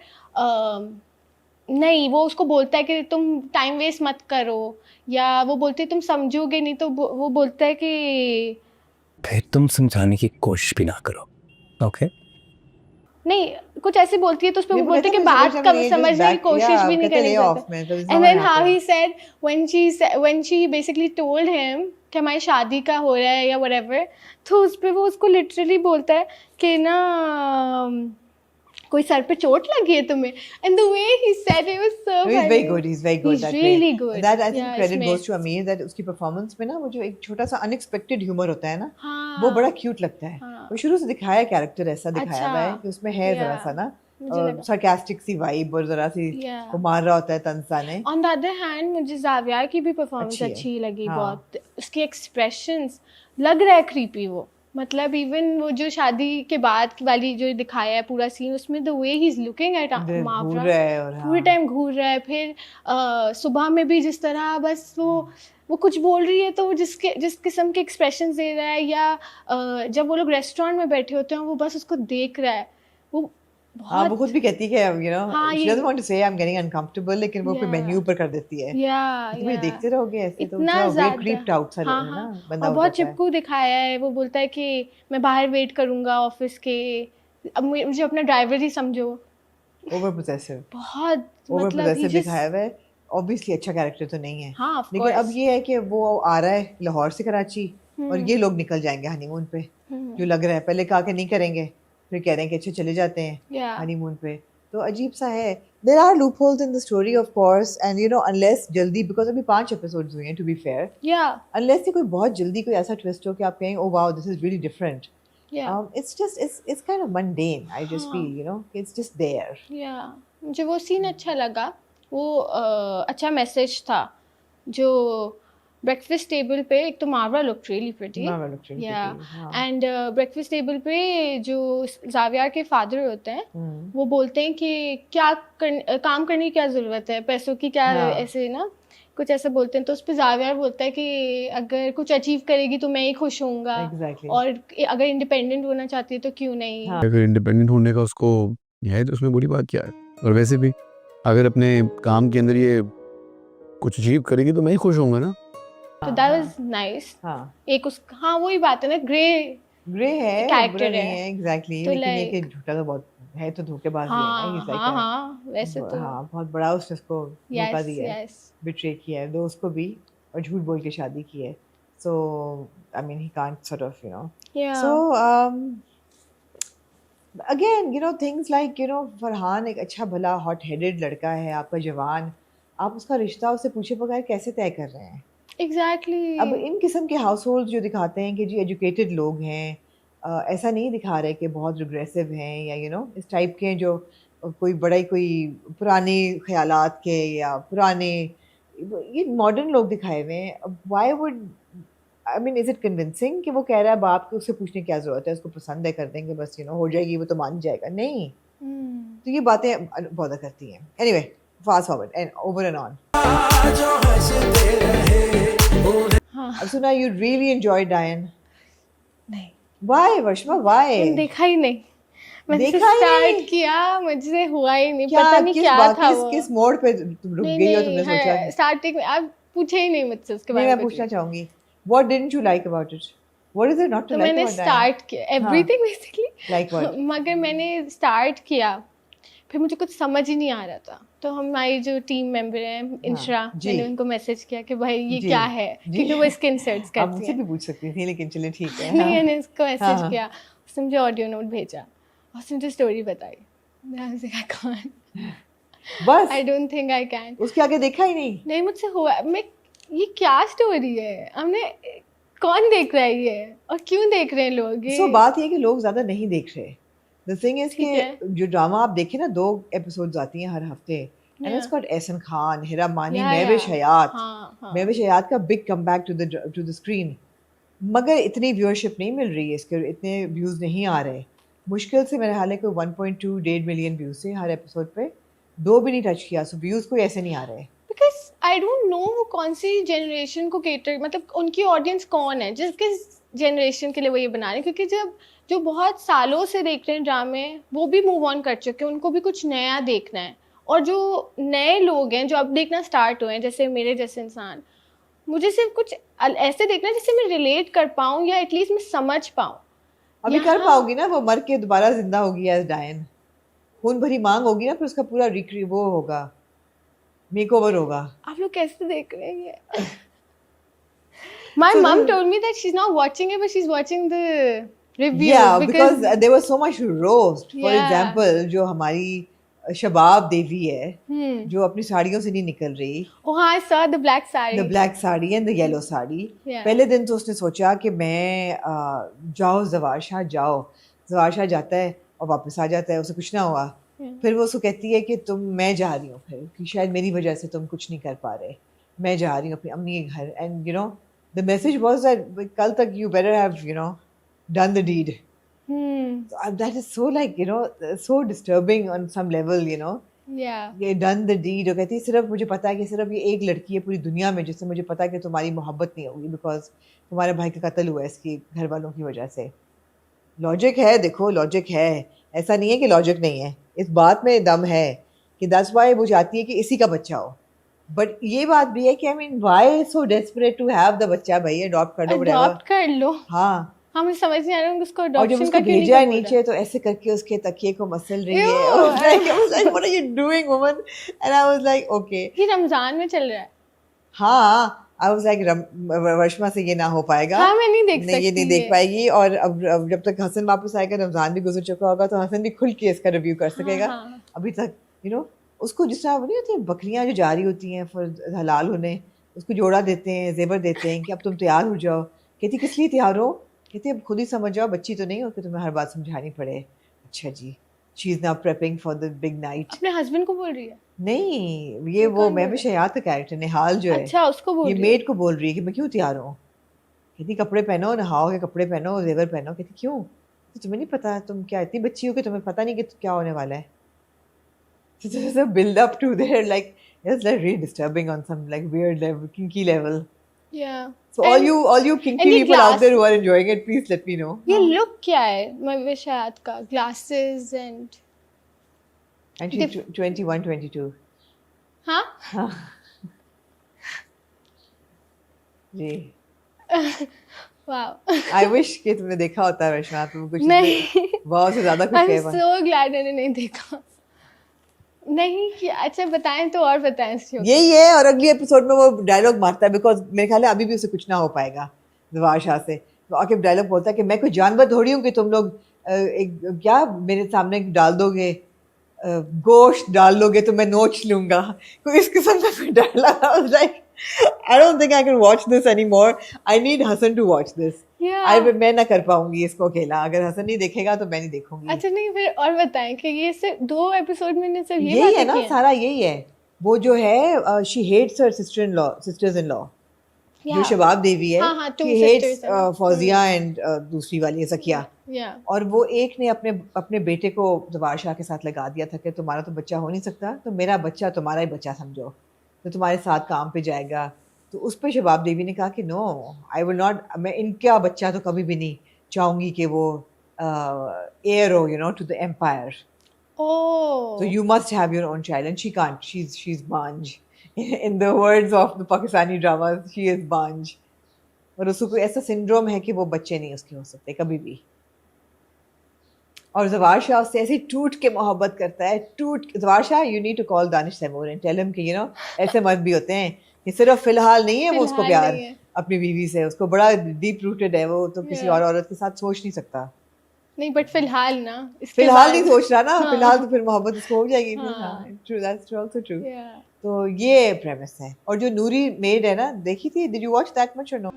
नहीं, वो उसको बोलता है कि तुम टाइम वेस्ट मत करो, या वो बोलते है तुम समझोगे नहीं, तो वो बोलता है कि फिर तुम समझाने की कोशिश भी ना करो, ओके? नहीं, कुछ ऐसे बोलती है तो उस पे वो नहीं, बोलते हैं कि कहते हैं, बात समझना कब नहीं है, समझने just की back- कोशिश yeah, भी नहीं कहते करनी lay off में, so सकते। it's not and then gonna how happen. He said when she basically told him कि हमारी शादी का हो रहा है या व्हाटएवर, तो उस पे वो उसको लिटरली बोलता है कि ना कोई सर पे चोट लगी है तुम्हें, and the way he said it was so No, funny. he's very good. He's very good He's that really way. good. And that I think Yeah, credit इसमें। goes to Amir, that उसकी performance में ना वो जो एक छोटा सा unexpected humor होता है ना, हाँ, वो बड़ा cute लगता है। हाँ। वो शुरू से दिखाया कैरेक्टर ऐसा दिखाया अच्छा। हुआ है कि उसमें है Yeah. जरा सा ना मुझे लगा। sarcastic सी vibe और जरा सी Yeah. वो मार रहा होता है तंसा ने। ऑन द अदर हैंड मुझे जाविया की भी परफॉर्मेंस अच्छी है। अच्छी लगी हाँ। बहुत, उसके एक्सप्रेशंस लग रहा है क्रीपी वो, मतलब इवन वो जो शादी के बाद की वाली जो दिखाया है पूरा सीन, उसमें the way he is looking eight घूर मावरा, रहा है और पूरे हाँ। टाइम घूर रहा है। फिर सुबह में भी जिस तरह बस वो कुछ बोल रही है तो वो जिस किस्म के एक्सप्रेशंस दे रहा है, या जब वो लोग रेस्टोरेंट में बैठे होते हैं वो बस उसको देख रहा है, वो हाँ, वो बहुत खुद भी कहती है कि हाँ, she ये doesn't want to say I'm getting uncomfortable, लेकिन वो फिर Yeah. मेन्यू पर कर देती है। या तो भाई देखते रहोगे ऐसे तो इतना थोड़ा weird ज्यादा creeped out सा हाँ है ना, हाँ, बंदा और हो बहुत जाता है। चिपकू दिखाया है। वो बोलता है कि मैं बाहर वेट करूंगा ऑफिस के, अब मुझे अपना ड्राइवर ही समझो। ओवर पोजेसिव, बहुत ओवर मतलब पोजेसिव he just- दिखाया हुआ है। ऑब्वियसली अच्छा कैरेक्टर तो नहीं है, हाँ of लेकिन अब course। ये है कि वो आ रहा है लाहौर से कराची और ये लोग निकल जाएंगे हनीमून पे, जो लग रहा है। पहले कहा कि नहीं करेंगे, फिर कह रहे हैं कि अच्छा चले जाते हैं Yeah. हनीमून पे। तो अजीब सा है। There are loopholes in the story of course, and unless जल्दी, बिकॉज अभी 5 एपिसोड्स हुए हैं to be fair, Yeah, unless कोई बहुत जल्दी कोई ऐसा ट्विस्ट हो कि आप कहें oh wow this is really different, yeah, it's just it's kind of mundane. I just हाँ। feel it's just there. yeah। मुझे वो सीन अच्छा लगा वो अच्छा मैसेज था जो ब्रेकफास्ट टेबल पे, एक तो Mawra look really pretty, Marwa looked really या pretty, हाँ. एंड ब्रेकफास्ट टेबल पे जो जावियर के फादर होते हैं वो बोलते हैं कि काम करने की क्या ज़रूरत है, पैसों की क्या, हाँ. ऐसे ना कुछ ऐसा बोलते हैं। तो उस पर जावियर बोलता है कि अगर कुछ अचीव करेगी तो मैं ही खुश होऊंगा, Exactly. और अगर इंडिपेंडेंट होना चाहती है तो क्यों नहीं। हाँ. अगर इंडिपेंडेंट होने का उसको है तो उसमें बुरी बात क्या है। और वैसे भी अगर अपने काम के अंदर ये कुछ अचीव करेगी तो मैं ही खुश होऊंगा ना। तो दैट वाज नाइस। हाँ. एक उस, हाँ वही बात है ना, ग्रे ग्रे है, character बुरा नहीं है। है, एग्जैक्टली, तो लेकिन ये कि like- झूठा तो बहुत है, तो धोखेबाज ही है ना, हाँ he's like हाँ a- हाँ, वैसे तो हाँ, बहुत बड़ा उसने उसको धोखा यस दिया है, यस बिट्रे किया है दोस्त को भी, और झूठ बोल के शादी की है, so I mean he can't sort of, you know, या so again, you know, things like, you know, Farhan एक अच्छा भला हॉट हेडेड लड़का है आपका जवान, आप उसका रिश्ता उससे पूछे बगैर कैसे तय कर रहे हैं? एग्जैक्टली। अब इन किस्म के हाउस होल्ड जो दिखाते हैं कि जी एजुकेटेड लोग हैं, ऐसा नहीं दिखा रहे कि बहुत रिग्रेसिव हैं या यू नो इस टाइप के हैं जो कोई बड़ा ही कोई पुराने ख्यालात के या पुराने, ये मॉडर्न लोग दिखाए हुए हैं। Why would, I mean is it convincing कि वो कह रहा है बाप को उससे पूछने की क्या ज़रूरत है, उसको पसंद है कर देंगे बस, यू नो हो जाएगी वो तो मान जाएगा, नहीं। तो ये बातें बॉदर करती हैं। Anyway, fast forward and over and on. हाँ अब सुना, यू रियली एंजॉय डायन। नहीं, Why, Varshma? Why? मैंने देखा ही नहीं, मैंने देखा ही स्टार्ट नहीं? किया, मुझसे हुआ ही नहीं, क्या पता नहीं किस क्या बात था किस वो। किस मोड़ पे तुम रुक नहीं गई हो, नहीं, तुमने सोचा कि स्टार्टिंग में आप पूछे ही नहीं मुझसे उसके नहीं, बारे मैं में कुछ पूछना भी। चाहूंगी, what didn't you like about it? What is there not तो to like मैंने about Diane? स्टार्ट किया एवरीथिंग बेसिकली, Like what? मगर मैंने स्टार्ट किया, फिर मुझे कुछ समझ ही नहीं आ रहा था। तो हमारी जो टीम मेंबर हैं इंश्रा, जी। मैंने उनको मैसेज किया कि भाई ये जी, क्या है, जी। क्योंकि वो इसके इंसर्ट्स आप करती मुझसे है। भी पूछ सकती थी, लेकिन चलिए ठीक है। नहीं, हाँ, मैंने उसको मैसेज हाँ। किया, उसने मुझे ऑडियो नोट भेजा और उसने मुझे स्टोरी बताई। आई कांट, बस आई डोंट थिंक आई कैन। उसके आगे देखा ही नहीं। नहीं मुझसे हुआ, मैं, ये क्या स्टोरी है, हमने, कौन देख रहा है ये, और क्यों देख रहे हैं लोग ये? सो बात ये है कि लोग ज्यादा नहीं देख रहे। द थिंग इज ठीक है। कि जो ड्रामा आप देखें ना, 2 एपिसोड्स आती हैं हर हफ्ते, and Yeah. It's got Ahsan Khan, Hira Mani, Yeah, Mahwish yeah. हयात। हाँ हाँ, महविश हयात का big comeback to the screen, मगर इतनी व्यूअरशिप नहीं मिल रही है इसके, इतने व्यूज़ नहीं आ रहे। मुश्किल से मेरे हाल है कोई 1.2-1.5 मिलियन व्यूज़ थे हर एपिसोड पे, 2 भी नहीं टच किया, सो व्यूज़ कोई ऐसे नहीं आ रहे। बिकॉज आई डोंट नो वो कौन सी जनरेशन को केटर, मतलब उनकी ऑडियंस कौन है जिसके जनरेशन के लिए वो ये बना रहे हैं। क्योंकि जब जो बहुत सालों से देख रहे हैं ड्रामे, वो भी मूव ऑन कर चुके हैं, उनको भी कुछ नया देखना है। और जो नए लोग हैं जो अब देखना स्टार्ट हुए हैं, जैसे मेरे जैसे इंसान, मुझे सिर्फ कुछ ऐसे देखना है जिससे मैं रिलेट कर पाऊँ या एटलीस्ट मैं समझ पाऊँ। अभी कर यहाँ- पाओगी ना, वो मर के दोबारा जिंदा होगी एज डायन, खून भरी मांग होगी ना, फिर उसका पूरा वो होगा, मेकओवर होगा। आप लोग कैसे देख रहे हैं ये? My So mom then- told me that she's not watching it, but she's watching the reviews. Yeah, because there was so much roast. For Yeah. example, जो हमारी शबाब देवी है, जो अपनी साड़ियों से नहीं निकल रही, oh हाँ, I saw the black saree. The black sari and the yellow sari, Yeah. पहले दिन तो उसने सोचा कि मैं जाओ जवार शाह जाओ, जवार शाह जाता है और वापस आ जाता है, उसे कुछ ना हुआ। Yeah. फिर वो उसको कहती है कि मैं जा रही हूँ, फिर कि शायद मेरी वजह से तुम कुछ नहीं कर पा रहे, मैं जा रही हूँ अपनी अम्मी के घर, and you know the message was that कल तक you better have you know done the deed. That is so like you know so disturbing on some level, you know, Yeah. ये डन द डीड। और कहती है सिर्फ मुझे पता है कि सिर्फ ये एक लड़की है पूरी दुनिया में जिससे मुझे पता है कि तुम्हारी मोहब्बत नहीं होगी, बिकॉज तुम्हारे भाई का कत्ल हुआ है इसकी घर वालों की वजह से। लॉजिक है, देखो लॉजिक है, ऐसा नहीं है कि लॉजिक नहीं है, इस बात में दम है कि दैट्स व्हाई वो चाहती है कि इसी का बच्चा हो। बट ये बात भी है कि I mean why so desperate to have the बच्चा, भाई अडॉप्ट कर दो Adopt whatever। कर लो। हाँ, हाँ, मुझे समझ नहीं आ रहा है उसको और जब adoption उसको का क्यों नहीं भेजा है बोल रहा। नीचे तो ऐसे करके उसके तकिए को मसल रही है। Ew. I was like, what are you doing, woman? And I was like, okay. ये रमजान में चल रहा है। हाँ, I was like, वर्षमा से ये ना हो पाएगा। हाँ, मैं नहीं देख नहीं, ये सकती नहीं देख ये। पाएगी। और अब जब तक हसन वापस आएगा, रमजान भी गुजर चुका होगा, तो हसन भी खुल के इसका रिव्यू कर सकेगा। हाँ। अभी तक यू नो उसको जिस तरह वो नहीं होती बकरियां जो जा रही होती हैं फिर हलाल होने, उसको जोड़ा देते हैं, जेवर देते हैं कि अब तुम तैयार हो जाओ। कहती किस लिए तैयार हो? कहती अब खुद ही समझ जाओ, बच्ची तो नहीं हो कि तुम्हें हर बात समझानी पड़े। अच्छा जी, she is now prepping for the big night. अपने हस्बैंड को बोल रही है। नहीं, ये ये वो कौन मैं बोल भी रहा शयात का कैरेक्टर निहाल जो है? है, अच्छा उसको बोल ये रही है। मेड को बोल रही है कि मैं क्यों तैयार हूँ। कहती कपड़े पहनो, नहाओ के कपड़े पहनो, जेवर पहनो। कहती क्यों? तो तुम्हें नहीं पता, तुम क्या इतनी बच्ची हो कि तुम्हें पता नहीं कि क्या होने वाला है। So there's a build up to there, like it's like really disturbing on some like weird level, kinky level. Yeah. So And all you kinky the people out there glass, who are enjoying it, please let me know. ये look क्या है मविश हयात का? Glasses and And she's 21, 22. हाँ जी। Wow I wish कि तुमने देखा होता है रचना, तुम कुछ नहीं वाव से ज्यादा कुछ आई एम कह पाए। सो ग्लैड मैंने नहीं देखा। नहीं किया। अच्छा बताएं तो और बताएं इसके ऊपर। यही है, और अगली एपिसोड में वो डायलॉग मारता है, बिकॉज मेरे ख्याल है अभी भी उसे कुछ ना हो पाएगा जवार शाह से। तो आके डायलॉग बोलता है कि मैं कोई जानवर थोड़ी हूँ कि तुम लोग एक क्या मेरे सामने डाल दोगे, गोश्त डाल दोगे तो मैं नोच लूंगा। तो इस किस्म का कोई dialogue, like I don't think I can watch this any more. I need Hassan to watch this. Yeah. मैं ना कर पाऊंगी इसको अकेला, अगर हसन नहीं देखेगा तो मैं नहीं देखूंगी। अच्छा नहीं फिर और बताएं कि ये सिर्फ 2 एपिसोड में ने सिर्फ ये यही है बातें ना की हैं? सारा, यही है। वो जो है she hates her sisters in law, जो Yeah. शबाब देवी है, हाँ, two शी sisters हेट्स है ना? फौजिया एंड दूसरी वाली है सकिया। Yeah. और वो एक ने अपने अपने बेटे को जवार शाह के साथ लगा दिया था कि तुम्हारा तो बच्चा हो नहीं सकता, तो मेरा बच्चा तुम्हारा ही बच्चा समझो, तो तुम्हारे साथ काम पे जाएगा। तो उस पर शबाब देवी ने कहा कि नो, आई विल नॉट, मैं इनका बच्चा तो कभी भी नहीं चाहूंगी कि वो हेयर हो, you know, to the empire. Oh. So you must have your own child, and she can't. She's Banj. In the words of the Pakistani dramas, she is Banj. और उसको कोई ऐसा सिंड्रोम है कि वो बच्चे नहीं उसके हो सकते कभी भी। और जवार शाह उससे ऐसी टूट के मोहब्बत करता है, Jawar Shah, you need to call Danish Taimur and tell him कि यू नो ऐसे मर्द भी होते हैं कि सिर्फ फिलहाल नहीं है वो उसको फिलहाल प्यार नहीं है। अपनी बीवी से, उसको बड़ा डीप रूटेड है, वो तो किसी Yeah. और औरत के साथ सोच नहीं सकता। नहीं बट फिलहाल ना इसके फिलहाल बाद नहीं सोच रहा ना, हाँ. फिलहाल तो फिर मोहब्बत उसको हो जाएगी फिर। हाँ. हाँ, true, that's also true. Yeah. तो ये प्रेमिस है। और जो नूरी मेड है ना, देखी थी, did you watch that much और नो?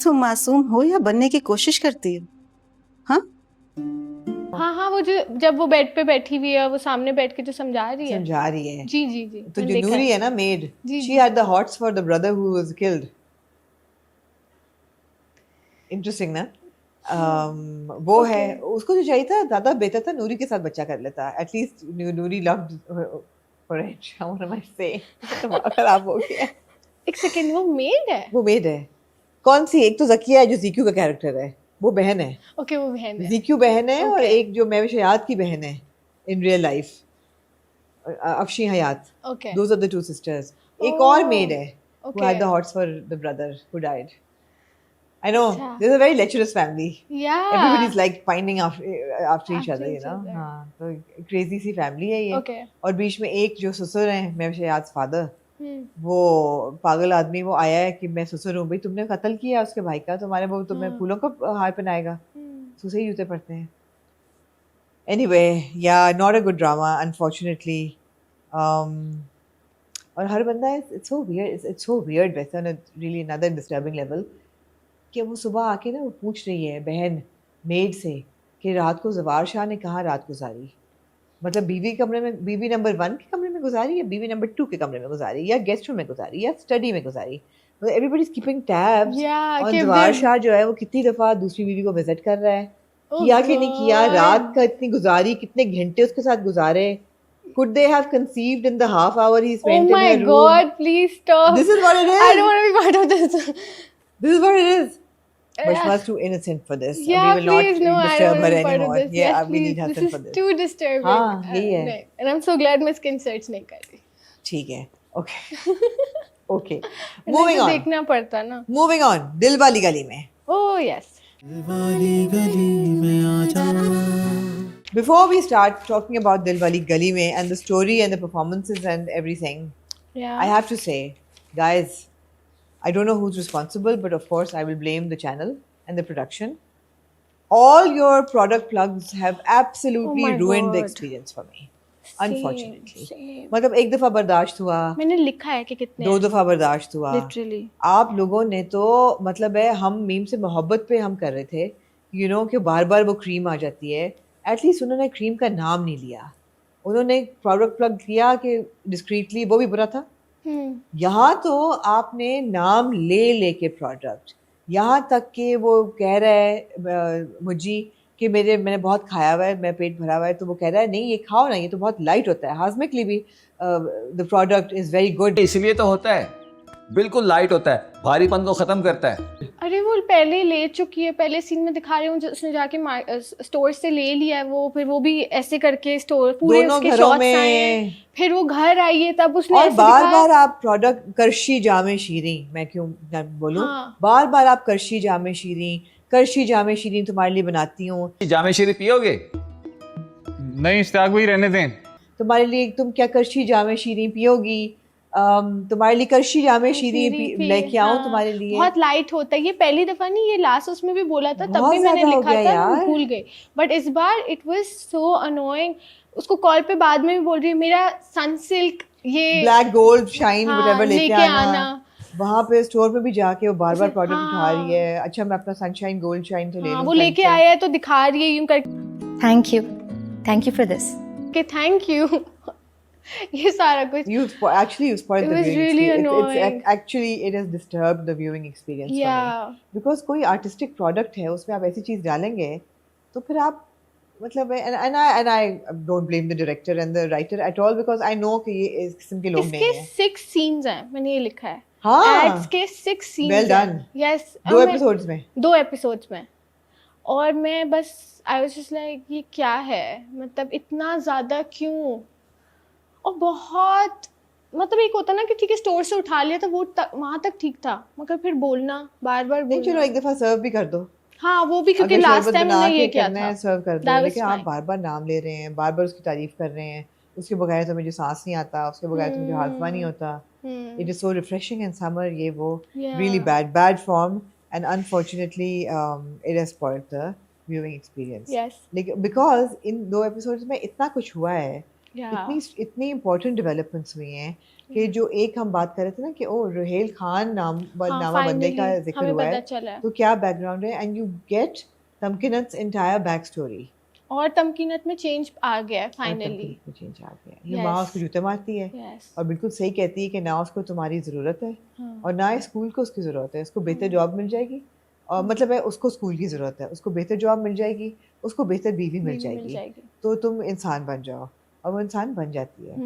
तुम मासूम हो या बनने की कोशिश करती हो? हाँ हाँ वो जो जब वो बेड पे बैठी हुई है वो सामने बैठ के जो समझा रही है। समझा रही है। जी जी जी तो मैंने जो देखा नूरी है। है ना मेड, जी, शी जी। Had the hots for the brother who was killed. Interesting ना? वो है, उसको जो चाहिए था ज्यादा बेहतर था नूरी के साथ बच्चा कर लेता, at least Noori loved for it. How am I say, दिमाग खराब हो गया। एक सेकंड वो मेड है? वो मेड है। कौन सी? एक तो जकिया है जो जीक्यू का कैरेक्टर है, वो बहन है। ओके वो बहन है। जीक्यू बहन है, और Okay. एक जो महविश हयात की बहन है in real life, Afshi Hayat. Okay Those are the two sisters. एक और Oh, maid है who okay. had the hots for the brother who died. I know, अच्छा. this is a very lecherous family. या Everybody's like finding after each After other, you each know. other. हाँ, तो crazy सी family है ये। Okay और बीच में एक जो ससुर है महविश हयात फादर, वो पागल आदमी, वो आया है कि मैं ससुर हूँ, भाई तुमने कत्ल किया उसके भाई का, तुम्हारे वो तुम्हें हाँ. फूलों का हार पहनाएगा, सुसे ही जूते पड़ते हैं। Anyway, yeah, not a good drama, unfortunately. और हर बंदा it's so weird, it's so weird वैसे on a really another disturbing level कि वो सुबह आके ना वो पूछ रही है बहन मेड से कि रात को जवार शाह ने कहाँ रात गुजारी, मतलब बीवी कमरे में, बीवी नंबर 1 के कमरे में गुजारी, या बीवी नंबर 2 के कमरे में गुजारी, या गेस्ट रूम में गुजारी, या स्टडी में गुजारी। मतलब everybody is keeping tabs Yeah, और कि जवार they- शाह जो है वो कितनी दफा दूसरी बीवी को विजिट कर रहा है, Oh किया कि नहीं किया, God. रात का इतनी गुजारी, कितने घंटे उसके साथ गुजारे, could they have conceived in the half hour he Oh spent in my her room? god, please stop. This is what it is. I don't want to be part of this. This is what it is. But Yeah. she was too innocent for this. Yeah, we will please, not no, I disturb don't her want to be part anymore. of this. Yeah, Yes, we please. need This Hassan is for this. too disturbing. हाँ, यही है। नहीं. And I'm so glad मैं skin search नहीं कर रही. ठीक है. Okay. Okay. नहीं Moving तो on. देखना पड़ता ना. Moving on. दिल वाली गली में. Oh yes. Before we start talking about Dil Wali Gali Mein and the story and the performances and everything, Yeah. I have to say, guys, I don't know who's responsible, but of course I will blame the channel and the production. All your product plugs have absolutely Oh my ruined the God. experience for me. Same, Unfortunately. same. मतलब एक दफा बर्दाश्त हुआ, मैंने लिखा है कि कितने दो दफा बर्दाश्त हुआ। लिटरली आप लोगों ने तो मतलब है, हम मीम से मोहब्बत पे हम कर रहे थे, कि बार बार वो क्रीम आ जाती है, एटलीस्ट उन्होंने क्रीम का नाम नहीं लिया। उन्होंने प्रोडक्ट प्लग किया कि डिस्क्रीटली, वो भी बुरा था। हम्म, यहाँ तो आपने नाम ले लेके प्रोडक्ट, यहाँ तक कि वो कह रहा है मुझे कि मैंने बहुत खाया हुआ है, मैं पेट भरा हुआ है, तो वो कह रहा है नहीं ये खाओ ना, ये तो बहुत लाइट होता है, हाजमिकली भी the product is very good. इसलिए तो होता है, बिल्कुल लाइट होता है, भारीपन को खत्म करता है। अरे वो पहले ले चुकी है, पहले सीन में दिखा रही हूँ उसने जाके स्टोर से ले लिया है वो, फिर वो भी ऐसे करके स्टोर पूरे दोनों उसके घरों शॉट्स आए हैं, में, फिर वो घर आई है तब उसने और ऐसे बार दिखाया। बार आप प्रोडक्ट करशी जामे शीरी, मैं क्यों ना बोलूं, हाँ। बार बार आप करशी जामे शीरी तुम्हारे लिए बनाती हूँ, जामे शीरी पियोगे? नहीं इश्ताक भाई रहने दें। तुम्हारे लिए, तुम क्या करशी जामे शीरी पियोगी, तुम्हारे लिए करशी जामे शीरी सीरी लेके आऊं हाँ, तुम्हारे लिए। बहुत लाइट होता है ये, पहली दफा नहीं, ये लास्ट उसमें भी बोला था, तब बहुत भी मैंने ज्यादा हो लिखा गया था, यार। मैं भूल गई, बट इस बार इट वाज सो अनोइंग। उसको कॉल पे बाद में भी बोल रही है मेरा सनसिल्क ये ब्लैक गोल्ड शाइन हाँ, व्हाटएवर लेके आना। आना। वहां पे स्टोर पे भी जाके वो बार बार उसे- प्रोडक्ट उठा रही हाँ। है, अच्छा मैं अपना सनशाइन गोल्ड शाइन तो ले हाँ, लूं वो लेके friend से। आया है तो दिखा रही है यूं करके thank you for this. Thank you ये सारा कुछ Actually you spoiled It the was viewing really experience. annoying. Actually it has disturbed the viewing experience for me. Yeah. Because कोई artistic product है, उसमें आप ऐसी चीज डालेंगे तो फिर आप मतलब and I don't blame the director and the writer at all because I know कि ये इस किस्म के लोग इसके नहीं हैं। 6 सीन्स हैं, मैंने ये लिखा है। हाँ। एड्स के 6 scenes Well done. Yes 2 episodes में। 2 एपिसोड्स में, और मैं बस आई वाज जस्ट लाइक ये क्या है, मतलब इतना ज़्यादा क्यों, और बहुत मतलब एक होता ना कि ठीक है स्टोर से उठा लिया तो वो वहाँ तक ठीक था, मगर फिर बोलना बार बार नहीं चलो बोलना, एक दफा सर्व भी कर दो। हाँ वो भी क्योंकि अगर लास्ट शरबत टाइम बना उन्होंने ये के किया करना था। है सर्व कर दो, That was लेकिन आप fine. बार बार नाम ले रहे हैं, बार बार उसकी तारीफ कर रहे हैं, उसके बगैर तो मुझे सांस नहीं आता, उसके बगैर तो मुझे हाजमा नहीं होता। It is so refreshing in summer, ये वो really bad form, and unfortunately it has spoiled the viewing experience. Yes. Like because in 2 episodes में इतना कुछ हुआ है, Yeah. इतनी important developments हुई हैं कि जो एक हम बात कर रहे थे ना कि ओ रुहेल खान नामा बंदे का finally, जिक्र हमें हुआ पता है, चला है। तो क्या बैकग्राउंड है, एंड यू गेट तमकिनत's entire back story. और तमकीनत में चेंज आ गया है फाइनली। चेंज आ गया, ये माँ उसको जूते मारती है यस। और बिल्कुल सही कहती है कि ना उसको तुम्हारी ज़रूरत है हाँ। और ना स्कूल को उसकी ज़रूरत है, उसको बेहतर जॉब मिल जाएगी, और मतलब है उसको स्कूल की ज़रूरत है, उसको बेहतर जॉब मिल जाएगी, उसको बेहतर बीवी मिल जाएगी, तो तुम इंसान बन जाओ, और वो इंसान बन जाती है।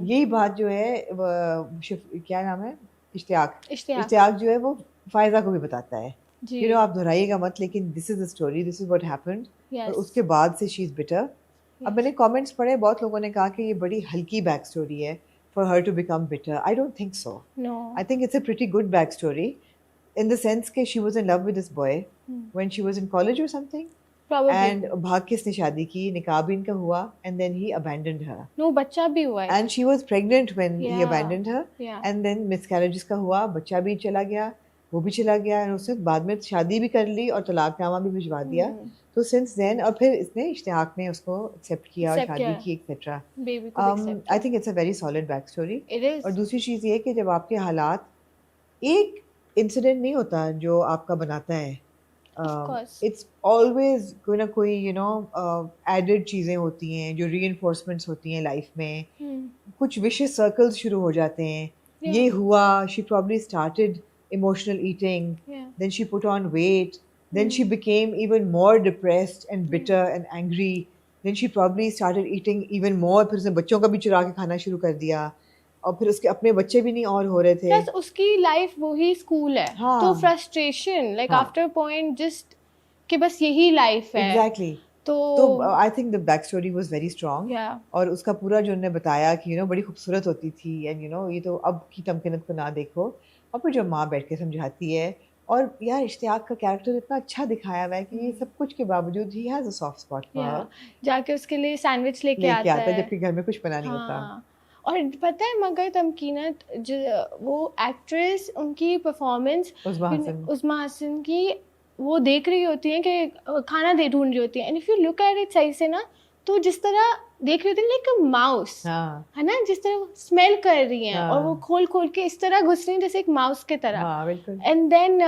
यही बात जो है क्या नाम है, इश्तियाक जो है वो फायजा को भी बताता है, यू नो आप दोहराइएगा मत, लेकिन this is the story, this is what happened, और उसके बाद से शी इज बिटर। अब मैंने कमेंट्स पढ़े, बहुत लोगों ने कहा कि ये बड़ी हल्की बैक स्टोरी है for her to become bitter. I don't think so, I think it's a pretty good back story in the sense कि she was in love with this boy when she was in college और something, and भाग के इसने शादी की, निकाह भी इनका हुआ, and then he abandoned her. No बच्चा भी हुआ है, and she was pregnant when he Yeah. Abandoned her, Yeah. And then miscarriages का हुआ, बच्चा भी चला गया, वो भी चला गया, और उसने बाद में शादी भी कर ली और तलाकनामा भी भिजवा दिया। तो सिंस देन, और फिर इसने इश्तियाक ने उसको एक्सेप्ट किया और Accept शादी किया। की एक्सेट्रा। बेबी को आई think it's a very solid back story. It is. और दूसरी चीज़ ये कि जब आपके हालात, एक इंसिडेंट नहीं होता जो आपका बनाता है, course. इट्स ऑलवेज कोई ना कोई यू नो एडेड चीज़ें होती हैं जो रीइंफोर्समेंट्स होती हैं लाइफ में, कुछ विशियस सर्कल्स शुरू हो जाते हैं। ये हुआ, she probably started emotional eating, then she put on weight, then she became even more depressed and bitter and angry, then she probably started eating even more, फिर उसने बच्चों का भी चुरा के खाना शुरू कर दिया, और फिर उसके अपने बच्चे भी नहीं और हो रहे थे। प्लस उसकी लाइफ वही स्कूल है, हाँ। तो फ्रस्ट्रेशन लाइक हाँ। आफ्टर पॉइंट जस्ट कि बस यही लाइफ है। Exactly. तो I think the back story was very strong, और उसका पूरा जो उन्होंने बताया कि यू नो बड़ी खूबसूरत होती थी, एंड यू नो ये तो अब की तमकिनत को ना देखो, और फिर जो माँ बैठ के समझाती है, और यार इश्तियाक का कैरेक्टर इतना अच्छा दिखाया हुआ है कि ये सब कुछ के बावजूद ही has a soft spot for her, जाके उसके लिए सैंडविच लेके आता है, जबकि घर में कुछ बना नहीं होता। और पता है मगर तमकीनत जो वो एक्ट्रेस, उनकी परफॉर्मेंस उस्मा हसन की, वो देख रही होती है कि खाना दे ढूंढ रही होती है, and if you look at it सही से ना, तो जिस तरह देख रही होती है लाइक अ माउस, है ना, जिस तरह स्मेल कर रही हैं, और वो खोल खोल के इस तरह घुस रही है जैसे एक माउस की तरह। एंड देन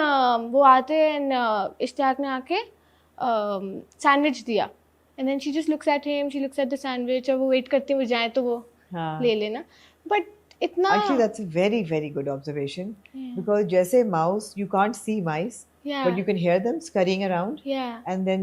वो आते हैं, इश्तियाक ने आके सैंडविच दिया, and then she just looks at him, she looks at the sandwich, और वो वेट करते हैं वो जाए तो वो हाँ. ले लेना. बट इतना Actually, that's a very, very good observation. Yeah. Because जैसे mouse, you can't see mice, Yeah. but you can hear them scurrying around. Yeah, And then,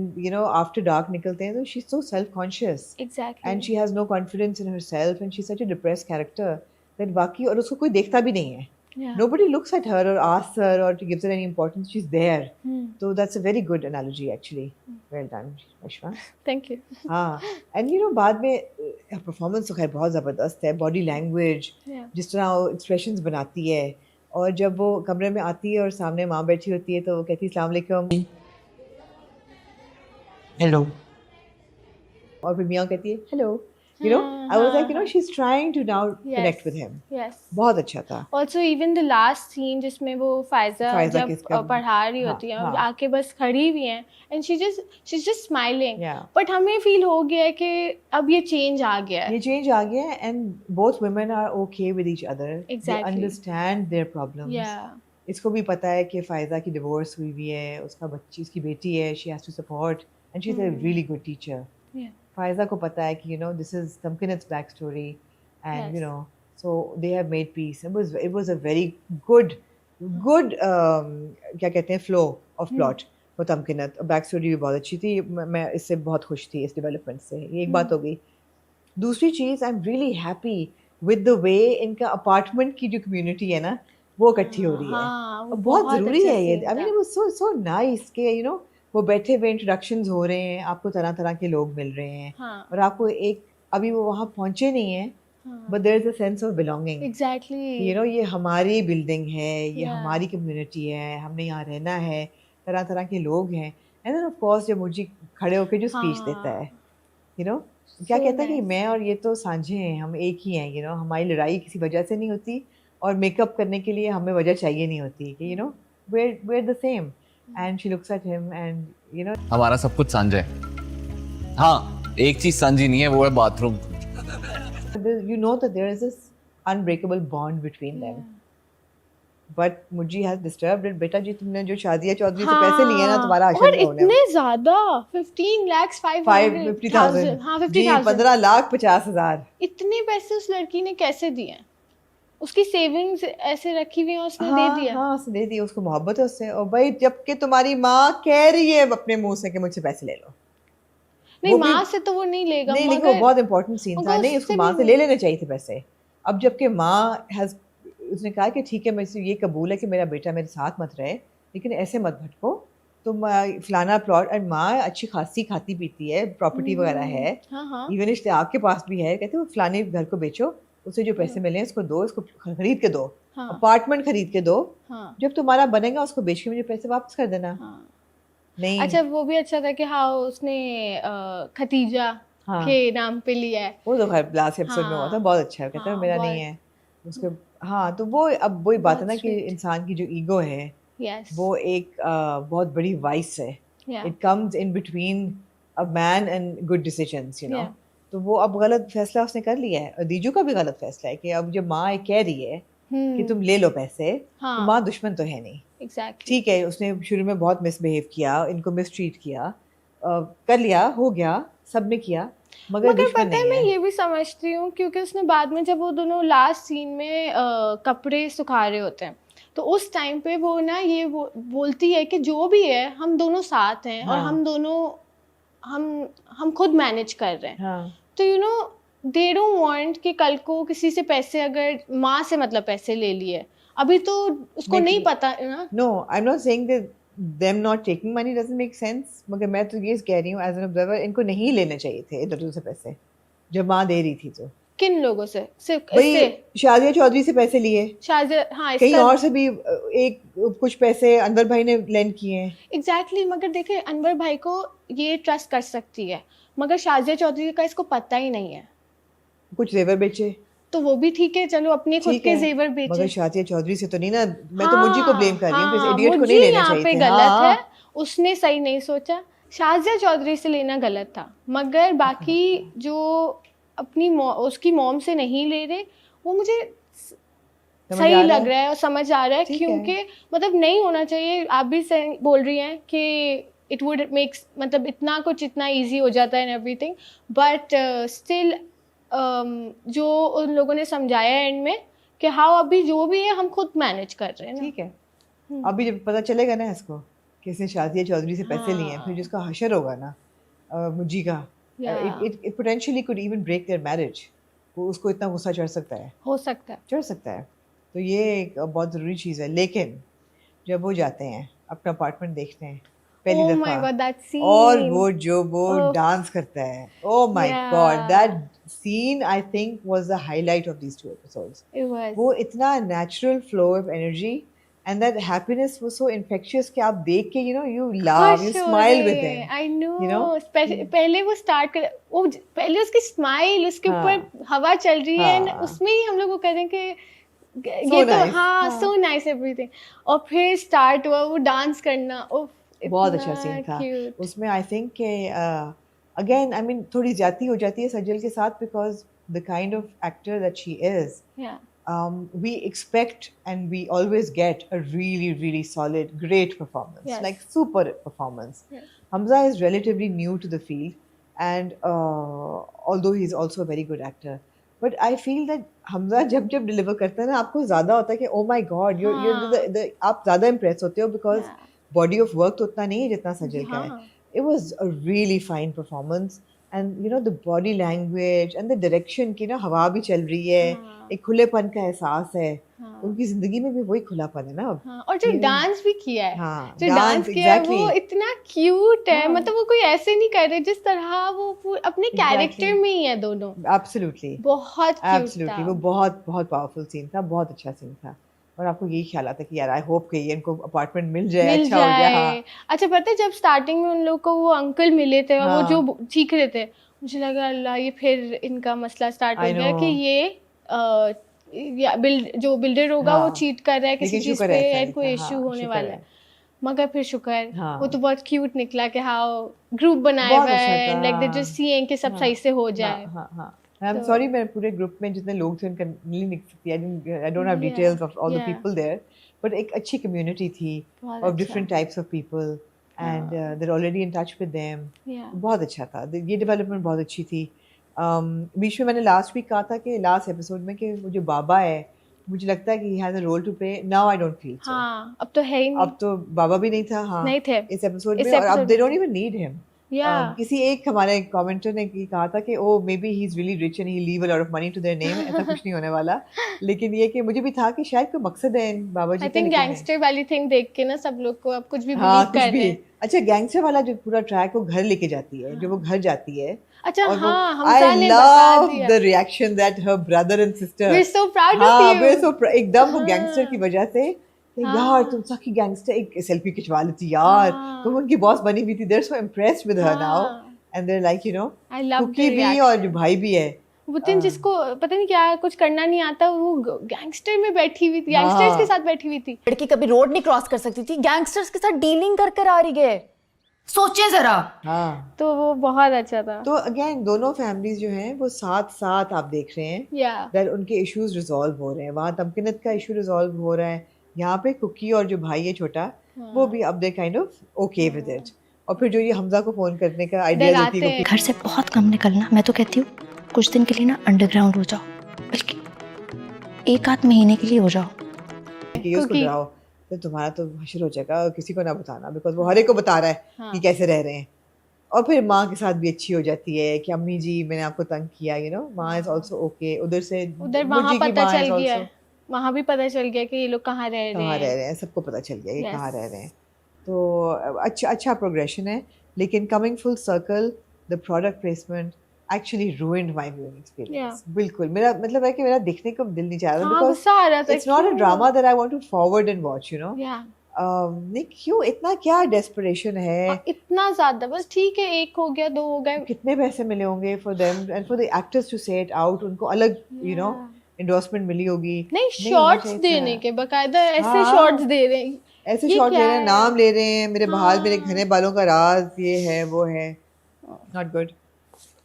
after dark निकलते हैं तो she's so self-conscious. exactly. And she has no confidence in herself, and she's such a depressed character that बाकी और उसको कोई देखता भी नहीं है. Yeah. Nobody looks at her or asks her or gives her any importance. She's there. Hmm. So that's a very good analogy, actually. Well done, Ashwa. Thank you. हाँ. And बाद में performance तो खैर बहुत ज़बरदस्त है. Body language, Yeah. जिस तरह वो expressions बनाती है, और जब वो कमरे में आती है और सामने माँ बैठी होती है तो वो कहती है अस्सलाम वालेकुम, हेलो और फिर मियाँ कहती है hello. I was like, she's trying to now connect with him. Yes. बहुत अच्छा था. Also even the last scene जिसमें वो फायजा फायजा जब किसका- पढ़ा रही हाँ, होती है हाँ. आके बस खड़ी हुई हैं, and she's just smiling. Yeah. But हमें feel हो गया है कि अब ये change आ गया है. ये change आ गया है, and both women are okay with each other. Exactly. They understand their problems. Yeah. इसको भी पता है कि फायजा की डिवोर्स हुई हुई है, उसकी बेटी है, she has to support, and she's a really good teacher. Yeah. Faiza को पता है कि this is Tamkinat's backstory, and Yes. so they have made peace. It was a very good क्या कहते हैं flow of plot for Tamkinat. Backstory भी बहुत अच्छी थी. मैं इससे बहुत खुश थी इस डेवलपमेंट से. ये एक बात हो गई. दूसरी चीज़, I am really happy with the way इनका अपार्टमेंट की जो कम्युनिटी है ना वो इकट्ठी हो रही है. हाँ, वो बहुत ज़रूरी अच्छा है ये. scene आई मीन था. इट वाज सो नाइस कि वो बैठे हुए इंट्रोडक्शंस हो रहे हैं, आपको तरह तरह के लोग मिल रहे हैं, हाँ. और आपको अभी वो वहाँ पहुँचे नहीं हैं, हाँ. But there is a sense of belonging. Exactly. ये हमारी बिल्डिंग है, ये Yeah. हमारी कम्युनिटी है, हमने यहाँ रहना है, तरह तरह के लोग हैं. एंड देन ऑफ कोर्स जब मुझे खड़े होकर जो स्पीच हाँ. देता है, क्या So कहता है कि nice. मैं और ये तो साझे हैं, हम एक ही हैं. हमारी लड़ाई किसी वजह से नहीं होती, और मेकअप करने के लिए हमें वजह चाहिए नहीं होती कि we're the same. And she looks at him and हमारा सब कुछ साझा है. हाँ, एक चीज साझी नहीं है, वो है bathroom. that there is this unbreakable bond between them. But मुझे has disturbed it. बेटा जी तुमने जो शादिया चौधरी से पैसे लिए ना, तुम्हारा और आशा होने इतने ज्यादा 15 lakhs 50,000 हाँ जी 50,000 15,50,000. इतने पैसे उस लड़की ने कैसे दिए? उसकी सेविंग्स ऐसे रखी हुई है, उसने दे दिया. हाँ उसने दे दिया. उसको मोहब्बत है उससे. और भाई जबकि तुम्हारी माँ कह रही है अपने मुंह से कि मुझसे पैसे ले लो. नहीं, वो भी- माँ से तो वो नहीं लेगा. नहीं लेकिन वो बहुत इंपॉर्टेंट सीन था. मगर नहीं उससे उसको माँ भी से वो- ले लेने चाहिए थे पैसे. अब जबकि माँ उसने कहा कि ठीक है मैं ये कबूल है कि मेरा बेटा मेरे साथ मत रहे, लेकिन ऐसे मत भटको. तुम फलाना प्लॉट, और माँ अच्छी खासी खाती पीती है, प्रॉपर्टी वगैरह है, हाँ हाँ इवन इश्तियाक के पास भी है. कहते वो फलाने घर को बेचो, उसे जो पैसे मिले हैं उसको दो, इसको खरीद के दो, हाँ अपार्टमेंट खरीद के दो. हाँ जब तुम्हारा बनेगा उसको बेच के मुझे पैसे वापस कर देना. हाँ. नहीं अच्छा वो भी अच्छा था कि हाँ उसने खतीजा हाँ के नाम पे लिया है. वो तो खैर लास्ट एपिसोड में हुआ था. हाँ. बहुत अच्छा है. कहता है हाँ, मेरा बहुत- नहीं है उसके. हाँ तो वो अब वही बात है बहुत ना कि sweet. इंसान की जो ईगो है Yes. वो एक बहुत बड़ी वाइस है. Yeah. It comes in between a man and good decisions Yeah. तो वो अब गलत फैसला उसने कर लिया है. और दीजू का भी गलत फैसला है कि अब जब माँ ये कह रही है कि तुम ले लो पैसे, हाँ. तो माँ दुश्मन तो है नहीं. Exactly. ठीक है उसने शुरू में बहुत मिसबिहेव किया, इनको मिसट्रीट किया, कर लिया, हो गया, सबने किया, मगर मगर दुश्मन पता है नहीं मैं है. ये भी समझती हूँ क्योंकि उसने बाद में जब वो दोनों लास्ट सीन में कपड़े सुखा रहे होते हैं तो उस टाइम पे वो ना ये बोलती है कि जो भी है हम दोनों साथ हैं और हाँ. हम दोनों हम खुद मैनेज कर रहे हैं. हाँ तो दे डोंट वांट कि कल को किसी से पैसे, अगर माँ से मतलब पैसे ले लिए, अभी तो उसको नहीं पता ना. No, I'm not saying that them not taking money doesn't make sense. मगर मैं तो ये कह रही हूँ as an observer, इनको नहीं लेने चाहिए थे इधर से पैसे जब माँ दे रही थी. तो किन लोगों से? सिर्फ भाई इससे शादिया चौधरी से पैसे लिए, शायद हाँ कहीं इसका और से भी एक कुछ पैसे अनवर भाई ने लेंड किए हैं. एग्जैक्टली मगर देखिए अनवर भाई को ये ट्रस्ट कर सकती है मगर शाजिया चौधरी का इसको पता ही नहीं है. कुछ जेवर बेचे, तो वो भी ठीक है, चलो अपने खुद ठीक के है, जेवर मगर बेचे. शादिया चौधरी से तो नहीं ना. मैं तो मुझी को ब्लेम कर रही हूँ कि इस इडियट को मुझे नहीं लेना यहाँ चाहिए पे था. गलत हाँ. है, उसने सही नहीं सोचा. शाजिया चौधरी से लेना गलत था मगर बाकी जो अपनी उसकी मॉम से नहीं ले रहे वो मुझे समझ सही आ रहा लग रहा है और समझ आ रहा है ठीक है. क्योंकि मतलब नहीं होना चाहिए. आप भी बोल रही हैं कि इट वुड मेक्स मतलब इतना कुछ इतना ईजी हो जाता है एंड एवरीथिंग, बट स्टिल जो उन लोगों ने समझाया एंड में कि हाँ अभी जो भी है हम खुद मैनेज कर रहे हैं ना। ठीक है, अभी जब पता चलेगा ना इसको कि इसने शादिया चौधरी से पैसे लिए हैं, फिर जिसका हशर होगा ना मुजी का, Yeah. It potentially could even break their marriage. वो उसको इतना गुस्सा चढ़ सकता है, हो सकता है। चढ़ सकता है। तो ये एक बहुत ज़रूरी चीज़ है। लेकिन जब वो जाते हैं अपना अपार्टमेंट देखते हैं पहली Oh my दफ़ा, God, that scene. और वो Oh. डांस करता है, oh my Yeah. God, that scene I think was the highlight of these 2 episodes. It was. वो इतना natural flow of energy and that happiness was so infectious कि आप देख के you laugh, you खुश हो smile with रहे him. हैं, I know. you know? पहले वो स्टार्ट कर वो पहले उसकी स्माइल उसके हाँ. ऊपर हवा चल रही है and हाँ. उसमें ही हम लोग को कहते हैं कि So ये तो nice. हाँ हाँ. सो नाइस एवरीथिंग, और फिर स्टार्ट हुआ वो डांस करना, उफ बहुत इतना अच्छा सीन था cute. उसमें। आई थिंक कि अगेन आई मीन थोड़ी ज्यादती हो जाती है सजल के साथ because the kind of actor that she is, Yeah. we expect and we always get a really really solid great performance, Yes. like super performance. Yes. Hamza is relatively new to the field and although he's also a very good actor, but I feel that Hamza जब deliver करता है ना आपको ज़्यादा होता है कि oh my god you're the आप ज़्यादा impress होते हो because Yeah. body of work तो उतना नहीं है जितना सजल का है. हाँ. It was a really fine performance and the body language and the direction की ना हवा भी चल रही है, हाँ. एक खुलेपन का एहसास है. हाँ. उनकी जिंदगी में भी वही खुलापन है ना अब. हाँ, और जो ये- डांस भी किया है, हाँ, जो dance, डांस किया है exactly. वो इतना क्यूट है, हाँ. मतलब वो कोई ऐसे नहीं कर रहे जिस तरह वो अपने Exactly. कैरेक्टर में ही है दोनों, Absolutely. बहुत क्यूट Absolutely. था. वो बहुत बहुत पावरफुल सीन था, बहुत अच्छा सीन था. और आपको यही ख्याल आता कि यार आई होप कि ये इनको अपार्टमेंट मिल जाए, मिल अच्छा हो जाए. जाए. हाँ. अच्छा पता है जब स्टार्टिंग में उन लोग को वो अंकल मिले थे और वो हाँ. जो चीख रहे थे, मुझे लगा अल्लाह ये फिर इनका मसला स्टार्ट हो I गया know. कि ये जो बिल्डर होगा हाँ. वो चीट कर रहा है किसी लेकिन चीज शुक्र पे है, एंड कोई हाँ, इशू होने शुक्र वाला है. है, मगर फिर शुक्र हाँ. वो तो बहुत क्यूट निकला कि हाँ ग्रुप बनाया बहुत हुआ अच्छा है था. लाइक दे जस्ट सीइंग कि सब हाँ. सही से हो जाए. हाँ, हाँ. आई एम तो- सॉरी मैं पूरे ग्रुप में जितने लोग थे उनका नहीं लिख सकती. I don't have Yeah. Details of all the Yeah. People there, but एक अच्छी कम्युनिटी थी बहुत ऑफ अच्छा. Different types of people and they are already in touch with them. Yeah. बहुत अच्छा था. ये डेवलपमेंट बहुत अच्छी थी. बीच में मैंने लास्ट वीक कहा था कि लास्ट एपिसोड में कि वो जो बाबा है मुझे लगता है कि he has a role to play. Now I don't feel so. हाँ अब तो है ही नहीं. अब तो बाबा भी नहीं था. हाँ, नहीं थे इस एपिसोड इस में, और अब episode they may don't they. Even need him. या किसी एक हमारे कमेंटर ने कहा था कि oh maybe he is really rich and he leave a lot of money to their name. ऐसा कुछ नहीं होने वाला. लेकिन ये कि मुझे भी था कि शायद कोई मकसद है इन बाबा जी आई का. थिंक लेकिन नहीं. गैंगस्टर वाली थिंग देख के ना सब लोग को अब कुछ भी हाँ बिलीव कुछ कर रहे भी. हैं. अच्छा गैंगस्टर वाला जो पूरा ट्रैक वो घर लेके जाती है, जो वो घर जाती है. अच्छा और वो हाँ हमजा आई ने बता लव दिया. The reaction that her brother and sister. We're so proud हाँ of you. we're so एकदम वो हाँ. गैंगस्टर की वजह से कि हाँ. यार तुम सखी गैंगस्टर, एक सेल्फी खिंचवा लेती यार. हाँ. तुम उनकी बॉस बनी हुई थी. they're so impressed with her now हाँ. and they're like I love the cookie भी और जो भाई भी है. वो दिन जिसको पता नहीं क्या कुछ करना नहीं आता वो गैंगस्टर में बैठी हुई थी, गैंगस्टर्स हाँ. के साथ बैठी हुई थी. लड़की कभी रोड नहीं क्रॉस कर सकती थी, गैंगस्टर्स के साथ डीलिंग कर कर आ रही है. सोचे जरा. हाँ. तो वो बहुत अच्छा था. तो अगेन दोनों फैमिलीज जो हैं वो साथ साथ आप देख रहे हैं या दैट उनके इश्यूज रिजॉल्व हो रहे हैं. वहाँ तमकिनत का इशू रिजॉल्व हो रहा है. यहाँ पे कुकी और जो भाई है छोटा वो भी अब they kind of okay with it. और फिर जो ये हमजा को फोन करने का आइडिया देती डराते है हैं. घर से बहुत कम निकलना. मैं तो कहती हूँ कुछ दिन के लिए ना अंडरग्राउंड हो जाओ, बल्कि 1 आध महीने के लिए हो जाओ. कि उसको कुकी. डराओ तो तुम्हारा तो हशर हो जाएगा. और किसी को ना बताना बिकॉज वो हर एक को बता रहा है हाँ. कि कैसे रह रहे हैं. और फिर माँ के साथ भी अच्छी हो जाती है कि अम्मी जी मैंने आपको तंग किया. माँ इज ऑल्सो ओके. उधर से उधर वहाँ मुझी की पता माँ is चल गया also- है, वहाँ भी पता चल गया कि ये लोग कहाँ रह रहे कहाँ रह हैं. रहे हैं. सबको पता चल गया कि Yes. कहाँ रह रहे हैं. तो अच्छा प्रोग्रेशन है. लेकिन coming full circle the product placement actually ruined my viewing experience. बिल्कुल मेरा मतलब है कि मेरा देखने का दिल नहीं चाह रहा हाँ बिकॉज गुस्सा आ रहा था. it's not a क्यों? drama that I want to forward and watch. या नहीं क्यों इतना क्या desperation है. इतना ज्यादा बस ठीक है, 1 हो गया 2 हो गए. कितने पैसे मिले होंगे for them and for the actors to say it out. उनको अलग endorsement मिली होगी. नहीं होना शॉर्ट्स चाहिए देने था. के बकायदा ऐसे हाँ. शॉर्ट्स दे रहे हैं. ऐसे ये शॉट ले क्या रहे हैं, है? नाम ले रहे हैं, मेरे बाल मेरे हाँ. घने बालों का राज ये है वो है.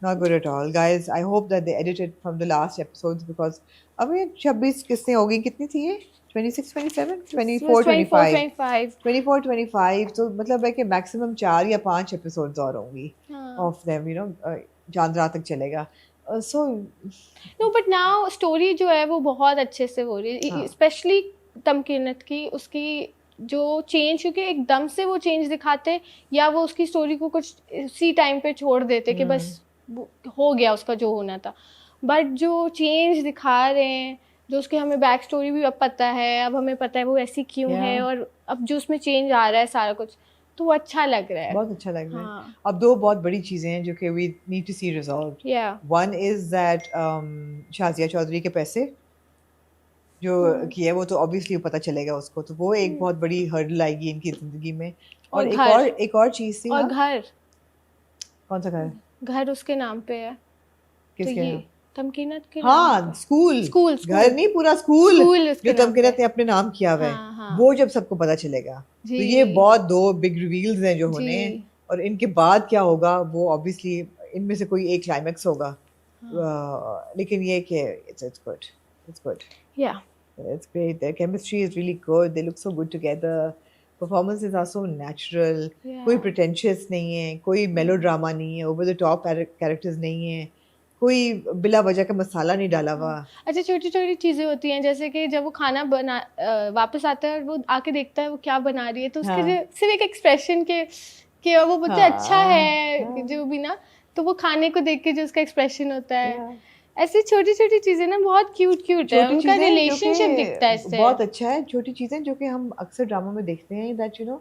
Not good at all. Guys, I hope that they edited from the last episodes because अब ये 26 किस्सें हो गई. कितनी थी ये? 26, 27, It 24, was 25. 25. 24, 25. तो मतलब है कि मैक्सिमम 4 या 5 एपिसोड्स और होंगी हाँ. ऑफ देम, यू नो, चांद रात तक चलेगा. So no but now story जो है वो बहुत अच्छे से हो रही है, हाँ. स्पेशली तमकीनत की, उसकी जो चेंज, क्योंकि एकदम से वो चेंज दिखाते या वो उसकी स्टोरी को कुछ इसी टाइम पे छोड़ देते कि बस वो हो गया उसका जो होना था. बट जो चेंज दिखा रहे हैं, जो उसकी हमें बैक स्टोरी भी अब पता है, अब हमें पता है वो ऐसी क्यों Yeah. है, और अब जो उसमें चेंज आ रहा है सारा कुछ, तो वो अच्छा लग रहा है. बहुत अच्छा लग रहा है. हाँ. अब 2 बहुत बड़ी चीजें हैं जो कि we need to see resolve. या One is that Shazia Chaudhry के पैसे जो किए वो तो ऑब्वियसली पता चलेगा उसको, तो वो एक बहुत बड़ी हर्डल आएगी इनकी जिंदगी में. और और एक और चीज थी. और हाँ? घर कौन सा घर? घर उसके नाम पे है, तो किसके ये नाम? तमकीनत के नाम हाँ, पे। स्कूल. स्कूल घर नहीं, पूरा स्कूल स्कूल उसके जो नाम तमकीनत पे। ने अपने नाम किया हुआ है. हाँ, हाँ। वो जब सबको पता चलेगा तो जी। ये बहुत 2 बिग रिवील्स हैं जो जी। होने हैं. और इनके बाद क्या होगा वो ऑब्वियसली इनमें से कोई एक क्लाइमेक्स होगा. लेकिन ये कि it's good. या It's great. Their chemistry is really good. They look so good together. Performances are so natural. Yeah. कोई pretentious नहीं है, कोई melodrama नहीं है, over the top characters नहीं है, कोई बिला वजह का मसाला नहीं डाला हुआ. अच्छा, छोटी छोटी चीजें होती हैं, जैसे कि जब वो खाना बना वापस आता है और वो आके देखता है वो क्या बना रही है, तो उसके हाँ. सिर्फ एक एक्सप्रेशन के कि वो बोलते हाँ, अच्छा है, हाँ. जो भी ना, तो वो खाने को देख के जो उसका एक्सप्रेशन होता है, Yeah. ऐसी छोटी छोटी चीजें ना बहुत क्यूट क्यूट है, छोटी उनका चीजें जो रिलेशनशिप कि दिखता है इससे. बहुत अच्छा है. छोटी चीजें जो कि हम अक्सर ड्रामा में देखते हैं दैट यू नो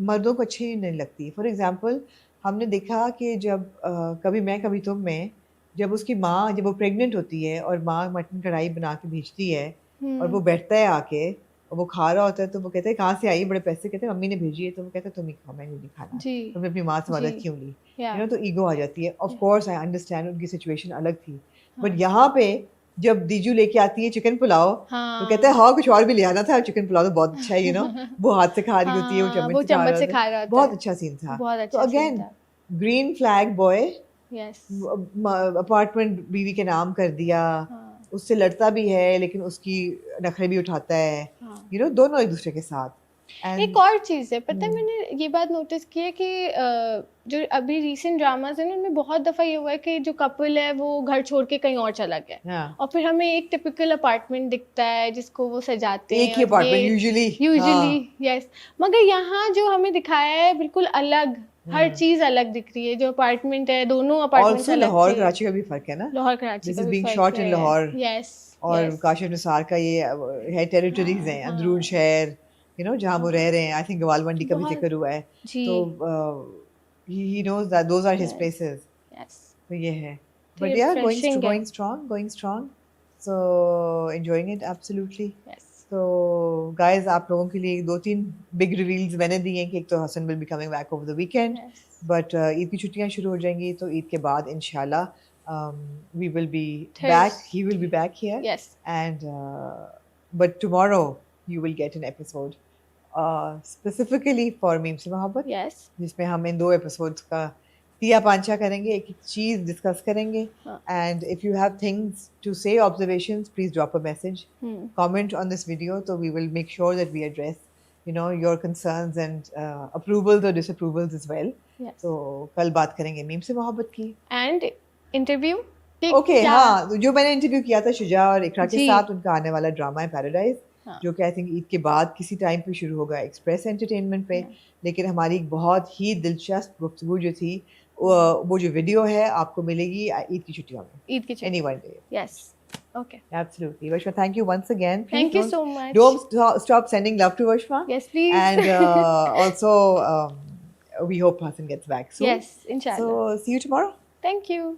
मर्दों को अच्छी नहीं लगती. फॉर एग्जांपल हमने देखा कि जब कभी मैं कभी तुम में जब उसकी माँ जब वो प्रेग्नेंट होती है और माँ मटन कढ़ाई बना के भेजती है और वो बैठता है आके और वो खा रहा होता है, तो वो कहते हैं कहाँ से आई, बड़े पैसे, कहते हैं मम्मी ने भेजी है, तो वो कहते हैं तुम ही खाओ, मैंने नहीं खाना, जी. तुमने अपनी माँ से मदद जी. क्यों ली. Yeah. यू नो, तो ईगो आ जाती है. ऑफ कोर्स आई अंडरस्टैंड उनकी सिचुएशन अलग थी. बट यहाँ पे जब दीजू लेके आती है चिकन पुलाव, तो कहते हैं हाँ कुछ और भी ले आना था, चिकन पुलाव तो बहुत अच्छा है. यू नो, वो हाथ से खा रही होती है, वो हाँ, चम्मच से खा रहा होता है. बहुत है. अच्छा सीन था. बहुत तो अच्छा scene अगेन था. Green flag boy Yes. Apartment बीवी के नाम कर दिया. हाँ. उससे लड़ता भी है लेकिन उसकी नखरे भी उठाता है. हाँ. यू नो, दोनों एक दूसरे के साथ. एक और चीज़ है, पता है, मैंने ये बात नोटिस की है कि जो अभी रीसेंट ड्रामाज हैं उनमें बहुत दफ़ा ये हुआ है कि जो कपल है वो घर छोड़ के कहीं और चला गया, हाँ. और फिर हमें एक टिपिकल अपार्टमेंट दिखता है जिसको वो सजाते हैं, एक ही अपार्टमेंट यूजुअली. यस. मगर यहाँ जो हमें दिखाया है बिल्कुल अलग, हर चीज़ अलग दिख रही है. जो अपार्टमेंट है, दोनों अपार्टमेंट ऑल्सो लाहौर कराची का भी फर्क है ना. लाहौर कराची This का is भी being फर्क shot in है. Lahore. यस. और काशिफ निसार का ये है टेरिटरीज हैं, अंदरून शहर, यू नो, जहाँ वो रह रहे हैं. आई थिंक गवाल मंडी का भी बहुत- जिक्र हुआ है. जी. तो he knows that those are his Yes. Places. Yes. तो ये है. तो बट ये या refreshing है. going strong. So enjoying it absolutely. Yes. तो गाइस, आप लोगों के लिए 2-3 बिग रिवील्स मैंने दिए हैं कि एक तो Hassan will be coming back over the weekend. But Eid की छुट्टियां शुरू हो जाएंगी, तो ईद के बाद इंशाल्लाह we will be back. He will be back here. Yes. And but tomorrow you will get an episode specifically for Meem Se Mohabbat, yes. जिसमें हम इन 2 एपिसोड्स का तिया पांचा करेंगे, एक एक चीज डिस्कस करेंगे. हाँ. And if you have things to say, observations, please drop a message, comment on this video, so we will make sure that we address, you know, your concerns and approvals or disapprovals as well. Yes. तो कल बात करेंगे meme से मोहब्बत की. And interview. Okay, हाँ, तो जो मैंने इंटरव्यू किया था शुजा और इकरा के जी. साथ, उनका आने वाला ड्रामा है पैराडाइज, हाँ. जो कि आई थिंक ईद के बाद किसी टाइम पे शुरू होगा एक्सप्रेस एंटरटेनमेंट पे. लेकिन हमारी एक बहुत ही दिलचस्प गुफ्तगू जो थी, वो जो वीडियो है आपको मिलेगी ईद की छुट्टियों में, ईद की any one day. Yes. Okay. Absolutely. Vashma, thank you once again. Please Thank you don't- so much. Don't stop sending love to Vashma. Yes, please. And also, we hope Hassan gets back soon. Yes, inshallah. So, see you tomorrow. Thank you.